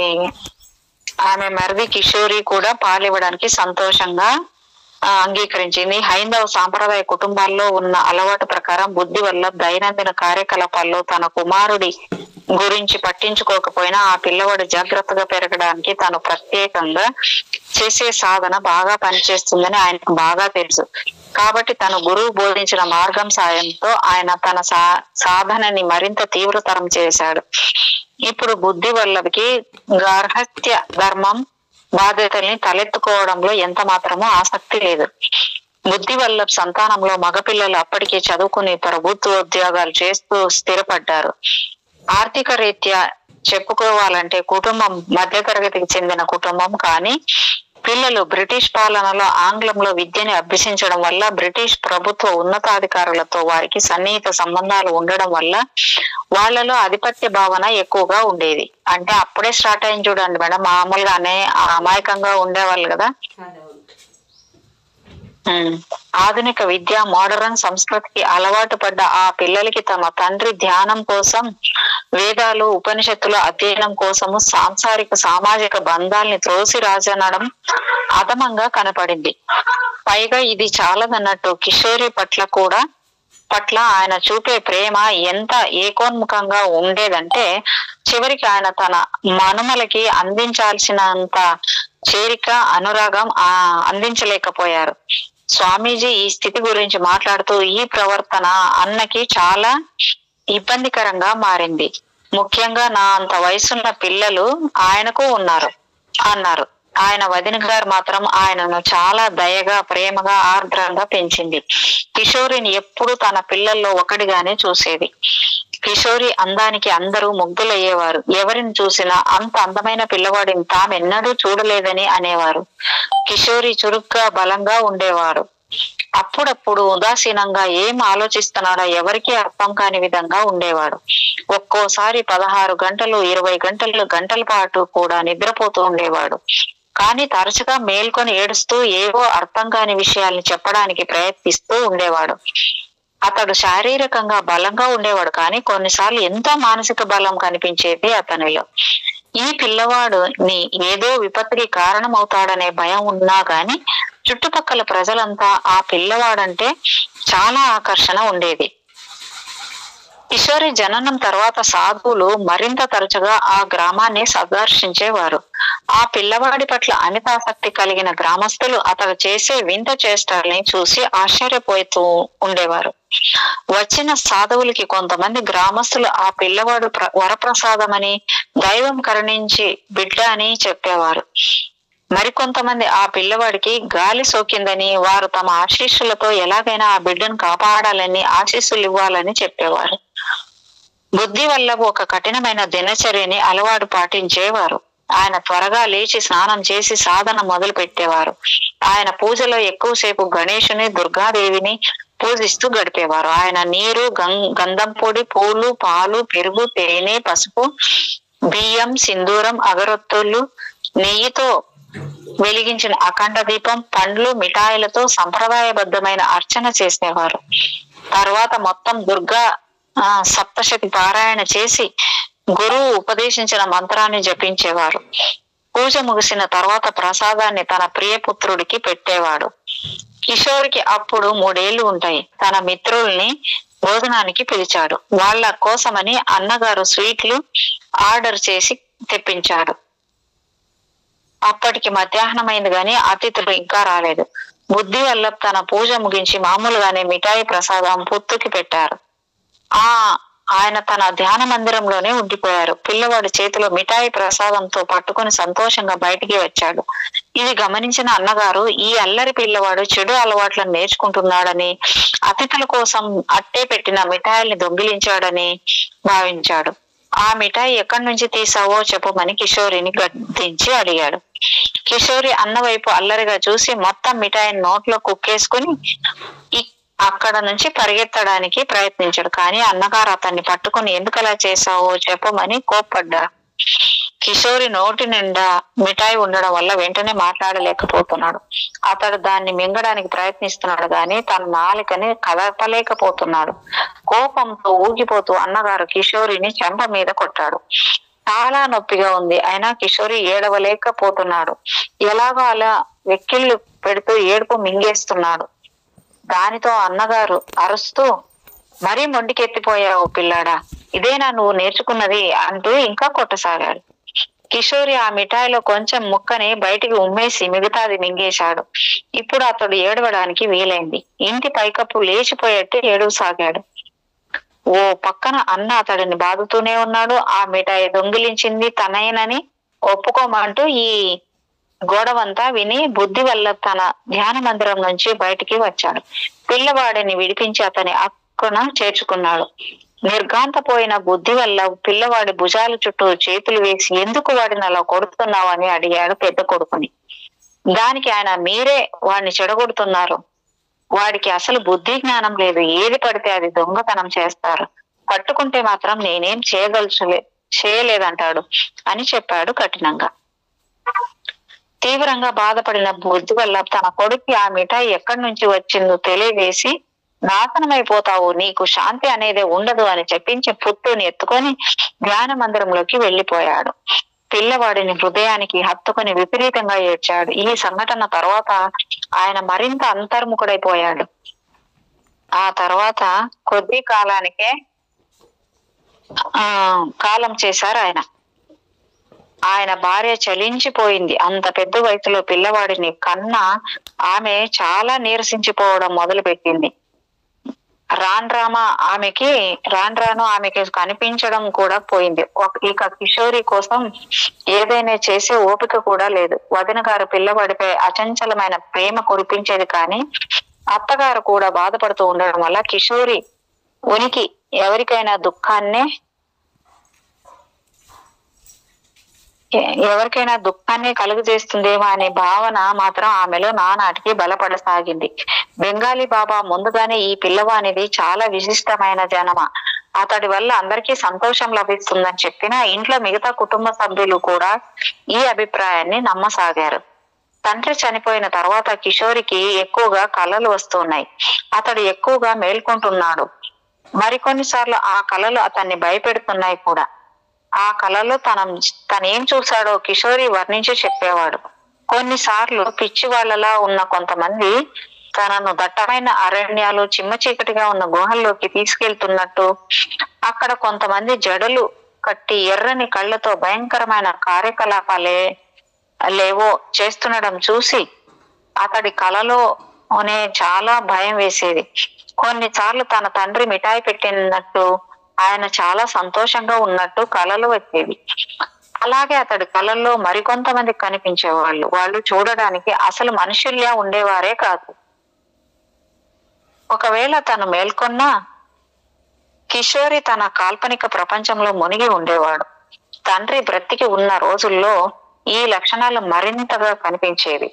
ఆమె మరిది కిషోరి కూడా పాలివ్వడానికి సంతోషంగా అంగీకరించింది. హైందవ సాంప్రదాయ కుటుంబాల్లో ఉన్న అలవాటు ప్రకారం బుద్ధి వల్ల దైనందిన కార్యకలాపాల్లో తన కుమారుడి గురించి పట్టించుకోకపోయినా ఆ పిల్లవాడు జాగ్రత్తగా పెరగడానికి తను ప్రత్యేకంగా చేసే సాధన బాగా పనిచేస్తుందని ఆయనకు బాగా తెలుసు. కాబట్టి తన గురువు బోధించిన మార్గం సాయంతో ఆయన తన సాధనని మరింత తీవ్రతరం చేశాడు. ఇప్పుడు బుద్ధి వల్లకి గార్హస్థ్య ధర్మం బాధ్యతల్ని తలెత్తుకోవడంలో ఎంత మాత్రమూ ఆసక్తి లేదు. బుద్ధి వల్ల సంతానంలో మగపిల్లలు అప్పటికే చదువుకుని ప్రభుత్వ ఉద్యోగాలు చేస్తూ స్థిరపడ్డారు. ఆర్థిక రీత్యా చెప్పుకోవాలంటే కుటుంబం మధ్యతరగతికి చెందిన కుటుంబం. కానీ పిల్లలు బ్రిటిష్ పాలనలో ఆంగ్లంలో విద్యని అభ్యసించడం వల్ల బ్రిటిష్ ప్రభుత్వ ఉన్నతాధికారులతో వారికి సన్నిహిత సంబంధాలు ఉండడం వల్ల వాళ్లలో ఆధిపత్య భావన ఎక్కువగా ఉండేది. అంటే అప్పుడే స్టార్ట్ అయింది చూడండి మేడం, మామూలుగానే అమాయకంగా ఉండేవాళ్ళు కదా. ఆధునిక విద్య, మోడర్న్ సంస్కృతికి అలవాటు పడ్డ ఆ పిల్లలకి తమ తండ్రి ధ్యానం కోసం, వేదాలు ఉపనిషత్తుల అధ్యయనం కోసము సాంసారిక సామాజిక బంధాల్ని త్రోసి రాజనడం అధమంగా కనపడింది. పైగా ఇది చాలదన్నట్టు కిషోరి పట్ల కూడా పట్ల ఆయన చూపే ప్రేమ ఎంత ఏకోన్ముఖంగా ఉండేదంటే చివరికి ఆయన తన మనుమలకి అందించాల్సినంత చేరిక అనురాగం అందించలేకపోయారు. స్వామీజీ ఈ స్థితి గురించి మాట్లాడుతూ ఈ ప్రవర్తన అన్నకి చాలా ఇబ్బందికరంగా మారింది. ముఖ్యంగా నా అంత వయసున్న పిల్లలు ఆయనకు అన్నారు. ఆయన వదిన గారు మాత్రం ఆయనను చాలా దయగా, ప్రేమగా, ఆర్ద్రంగా పెంచింది. కిషోరిని ఎప్పుడు తన పిల్లల్లో ఒకటిగానే చూసేది. కిషోరి అందానికి అందరూ ముగ్ధులయ్యేవారు. ఎవరిని చూసినా అంత అందమైన పిల్లవాడిని తామెన్నడూ చూడలేదని అనేవారు. కిషోరి చురుగ్గా, బలంగా ఉండేవాడు. అప్పుడప్పుడు ఉదాసీనంగా ఏం ఆలోచిస్తున్నాడో ఎవరికీ అర్థం కాని విధంగా ఉండేవాడు. ఒక్కోసారి 16 గంటలు, 20 గంటల పాటు కూడా నిద్రపోతూ ఉండేవాడు. కానీ తరచుగా మేల్కొని ఏడుస్తూ ఏవో అర్థం కాని విషయాల్ని చెప్పడానికి ప్రయత్నిస్తూ ఉండేవాడు. అతడు శారీరకంగా బలంగా ఉండేవాడు, కానీ కొన్నిసార్లు ఎంతో మానసిక బలం కనిపించేది అతనిలో. ఈ పిల్లవాడు ఏదో విపత్తుకి కారణమవుతాడనే భయం ఉన్నా గాని చుట్టుపక్కల ప్రజలంతా ఆ పిల్లవాడంటే చాలా ఆకర్షణ ఉండేది. కిషోరి జననం తర్వాత సాధువులు మరింత తరచుగా ఆ గ్రామాన్ని సందర్శించేవారు. ఆ పిల్లవాడి పట్ల అమితాసక్తి కలిగిన గ్రామస్తులు అతడు చేసే వింత చేష్టల్ని చూసి ఆశ్చర్యపోతూ ఉండేవారు. వచ్చిన సాధువులకి కొంతమంది గ్రామస్తులు ఆ పిల్లవాడు వరప్రసాదమని, దైవం కరుణించి బిడ్డ అని చెప్పేవారు. మరికొంతమంది ఆ పిల్లవాడికి గాలి సోకిందని, వారు తమ ఆశీస్సులతో ఎలాగైనా ఆ బిడ్డను కాపాడాలని, ఆశీస్సులు ఇవ్వాలని చెప్పేవారు. బుద్ధి వల్ల ఒక కఠినమైన దినచర్యని అలవాటు పాటించేవారు. ఆయన త్వరగా లేచి స్నానం చేసి సాధన మొదలు పెట్టేవారు. ఆయన పూజలో ఎక్కువసేపు గణేశుని, దుర్గాదేవిని పూజిస్తూ గడిపేవారు. ఆయన నీరు, గంధం పొడి, పూలు, పాలు, పెరుగు, తేనె, పసుపు, బియ్యం, సింధూరం, అగరొత్తులు, నెయ్యితో వెలిగించిన అఖండ దీపం, పండ్లు, మిఠాయిలతో సంప్రదాయబద్ధమైన అర్చన చేసేవారు. తర్వాత మొత్తం దుర్గా సప్తశతి పారాయణ చేసి గురువు ఉపదేశించిన మంత్రాన్ని జపించేవారు. పూజ ముగిసిన తర్వాత ప్రసాదాన్ని తన ప్రియపుత్రుడికి పెట్టేవాడు. కిషోర్కి అప్పుడు 3 ఏళ్లు ఉంటాయి. తన మిత్రుల్ని భోజనానికి పిలిచాడు. వాళ్ళ కోసమని అన్నగారు స్వీట్లు ఆర్డర్ చేసి తెప్పించాడు. అప్పటికి మధ్యాహ్నం అయింది గాని అతిథులు ఇంకా రాలేదు. బుద్ధి వల్ల తన పూజ ముగించి మామూలుగానే మిఠాయి ప్రసాదం పుత్తుకి పెట్టారు. ఆయన తన ధ్యాన మందిరంలోనే ఉండిపోయారు. పిల్లవాడి చేతిలో మిఠాయి ప్రసాదంతో పట్టుకుని సంతోషంగా బయటికి వచ్చాడు. ఇది గమనించిన అన్నగారు ఈ అల్లరి పిల్లవాడు చెడు అలవాట్లను నేర్చుకుంటున్నాడని, అతిథుల కోసం అట్టే పెట్టిన మిఠాయిల్ని దొంగిలించాడని భావించాడు. ఆ మిఠాయి ఎక్కడి నుంచి తీసావో చెప్పమని కిషోరిని గద్దించి అడిగాడు. కిషోరి అన్న వైపు అల్లరిగా చూసి మొత్తం మిఠాయిని నోట్లో కుక్కేసుకుని అక్కడ నుంచి పరిగెత్తడానికి ప్రయత్నించాడు. కానీ అన్నగారు అతన్ని పట్టుకుని ఎందుకలా చేశావో చెప్పమని కోప్పడ్డారు. కిషోరి నోటి నిండా మిఠాయి ఉండడం వల్ల వెంటనే మాట్లాడలేకపోతున్నాడు. అతడు దాన్ని మింగడానికి ప్రయత్నిస్తున్నాడు గాని తన నాలికని కదపలేకపోతున్నాడు. కోపంతో ఊగిపోతూ అన్నగారు కిషోరిని చెంప మీద కొట్టాడు. చాలా నొప్పిగా ఉంది, అయినా కిషోరి ఏడవలేకపోతున్నాడు. ఎలాగో అలా వెక్కిళ్ళు పెడుతూ ఏడుపు మింగేస్తున్నాడు. దానితో అన్నగారు అరుస్తూ, మరీ మొండికెత్తిపోయావు పిల్లాడా, ఇదేనా నువ్వు నేర్చుకున్నది అంటూ ఇంకా కొట్టసాగాడు. కిషోరి ఆ మిఠాయిలో కొంచెం ముక్కని బయటికి ఉమ్మేసి మిగతాది మింగేశాడు. ఇప్పుడు అతడు ఏడవడానికి వీలైంది. ఇంటి పైకప్పు లేచిపోయేట్టు ఏడవసాగాడు. ఓ పక్కన అన్న అతడిని బాదుతూనే ఉన్నాడు. ఆ మిఠాయి దొంగిలించింది తనైనని ఒప్పుకోమంటూ ఈ గొడవంతా విని బుద్ధి వల్ల తన ధ్యాన మందిరం నుంచి బయటికి వచ్చాడు. పిల్లవాడిని విడిపించి అతని అక్కున చేర్చుకున్నాడు. నిర్ఘాంతపోయిన బుద్ధి వల్ల పిల్లవాడి భుజాల చుట్టూ చేతులు వేసి ఎందుకు వాడిని అలా కొడుతున్నావు అని అడిగాడు పెద్ద కొడుకుని. దానికి ఆయన, మీరే వాడిని చెడగొడుతున్నారు, వాడికి అసలు బుద్ధి జ్ఞానం లేదు, ఏది పడితే అది దొంగతనం చేస్తారు, పట్టుకుంటే మాత్రం నేనేం చేయలేదంటాడు అని చెప్పాడు కఠినంగా. తీవ్రంగా బాధపడిన బుద్ధి వల్ల తన కొడుకు ఆ మిఠాయి ఎక్కడి నుంచి వచ్చిందో తెలియవేసి, నాశనమైపోతావు, నీకు శాంతి అనేది ఉండదు అని చెప్పించి పుత్తుని ఎత్తుకొని ధ్యాన మందిరంలోకి వెళ్లిపోయాడు. పిల్లవాడిని హృదయానికి హత్తుకొని విపరీతంగా ఏడ్చాడు. ఈ సంఘటన తర్వాత ఆయన మరింత అంతర్ముఖుడైపోయాడు. ఆ తర్వాత కొద్ది కాలానికే కాలం చేశారు ఆయన. ఆయన భార్య చలించిపోయింది. అంత పెద్ద వయసులో పిల్లవాడిని కన్న ఆమె చాలా నీరసించిపోవడం మొదలు పెట్టింది. రాను ఆమెకి కనిపించడం కూడా పోయింది. ఇక కిషోరి కోసం ఏదైనా చేసే ఓపిక కూడా లేదు. వదిన గారు పిల్లవాడిపై అచంచలమైన ప్రేమ కురిపించేది, కానీ అత్తగారు కూడా బాధపడుతూ ఉండడం వల్ల కిషోరి ఉనికి ఎవరికైనా దుఃఖాన్ని కలుగజేస్తుందేమో అనే భావన మాత్రం ఆమెలో నానాటికి బలపడసాగింది. బెంగాలీ బాబా ముందుగానే ఈ పిల్లవానిది చాలా విశిష్టమైన జనమ, అతడి వల్ల అందరికీ సంతోషం లభిస్తుందని చెప్పినా ఇంట్లో మిగతా కుటుంబ సభ్యులు కూడా ఈ అభిప్రాయాన్ని నమ్మసాగారు. తండ్రి చనిపోయిన తర్వాత కిషోరికి ఎక్కువగా కలలు వస్తున్నాయి. అతడు ఎక్కువగా మేల్కొంటున్నాడు. మరికొన్నిసార్లు ఆ కలలు అతన్ని భయపెడుతున్నాయి కూడా. ఆ కలలో తనేం చూశాడో కిషోరి వర్ణించి చెప్పేవాడు. కొన్నిసార్లు పిచ్చి వాళ్ళలా ఉన్న కొంతమంది తనను దట్టమైన అరణ్యాలు, చిమ్మ చీకటిగా ఉన్న గుహల్లోకి తీసుకెళ్తున్నట్టు, అక్కడ కొంతమంది జడలు కట్టి ఎర్రని కళ్ళతో భయంకరమైన కార్యకలాపాలేవో చేస్తుండడం చూసి అతడి కలలోనే చాలా భయం వేసేది. కొన్నిసార్లు తన తండ్రి మిఠాయి పెట్టినట్టు, ఆయన చాలా సంతోషంగా ఉన్నట్టు కలలు వచ్చేవి. అలాగే అతడి కలల్లో మరికొంతమంది కనిపించేవాళ్ళు. వాళ్ళు చూడడానికి అసలు మనుషుల్లా ఉండేవారే కాదు. ఒకవేళ తను మేల్కొన్నా కిషోరి తన కాల్పనిక ప్రపంచంలో మునిగి ఉండేవాడు. తండ్రి బ్రతికి ఉన్న రోజుల్లో ఈ లక్షణాలు మరింతగా కనిపించేవి.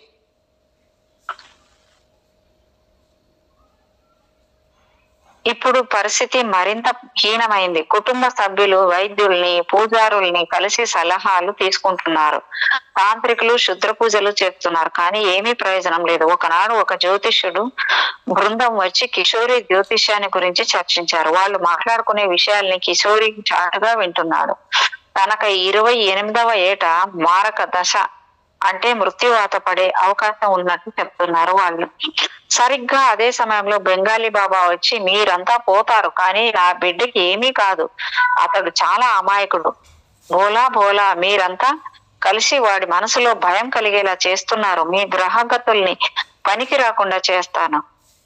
ఇప్పుడు పరిస్థితి మరింత హీనమైంది. కుటుంబ సభ్యులు వైద్యుల్ని, పూజారుల్ని కలిసి సలహాలు తీసుకుంటున్నారు. తాంత్రికులు క్షుద్ర పూజలు చేస్తున్నారు, కానీ ఏమీ ప్రయోజనం లేదు. ఒకనాడు ఒక జ్యోతిష్యుడు బృందం వచ్చి కిషోరి జ్యోతిష్యాన్ని గురించి చర్చించారు. వాళ్ళు మాట్లాడుకునే విషయాల్ని కిషోరి చాటుగా వింటున్నాడు. తనకు 28వ ఏట మారక దశ, అంటే మృత్యువాత పడే అవకాశం ఉన్నట్టు చెప్తున్నారు వాళ్ళు. సరిగ్గా అదే సమయంలో బెంగాలీ బాబా వచ్చి, మీరంతా పోతారు, కానీ నా బిడ్డకి ఏమీ కాదు, అతడు చాలా అమాయకుడు, భోలా మీరంతా కలిసి వాడి మనసులో భయం కలిగేలా చేస్తున్నారు, మీ గ్రహగతుల్ని పనికి రాకుండా చేస్తాను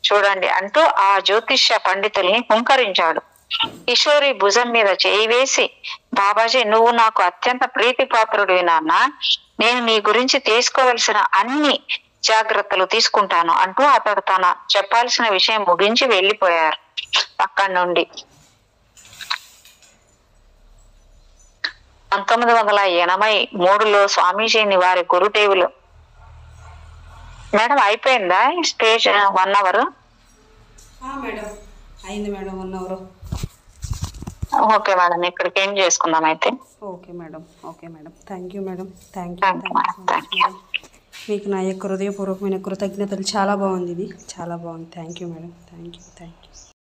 చూడండి అంటూ ఆ జ్యోతిష్య పండితుల్ని హుంకరించాడు. కిషోరి భుజం మీద చేయి వేసి, బాబాజీ, నువ్వు నాకు అత్యంత ప్రీతి పాత్రుడివి నాన్న, నేను నీ గురించి తీసుకోవలసిన అన్ని జాగ్రత్తలు తీసుకుంటాను అంటూ అతడు తన చెప్పాల్సిన విషయం ముగించి వెళ్ళిపోయారు అక్కడి నుండి. 1983లో స్వామీజీని వారి గురుదేవులు. మేడం అయిపోయిందా స్టేజ్ 1 అవర్? మేడం అయింది మేడం 1 అవర్. ఓకే మేడం, ఇక్కడికి ఏం చేసుకుందాం అయితే. Okay madam thank you madam. Thank you. మీకు నా యొక్క హృదయపూర్వకమైన కృతజ్ఞతలు. చాలా బాగుంది, ఇది చాలా బాగుంది. Thank you madam. Thank you.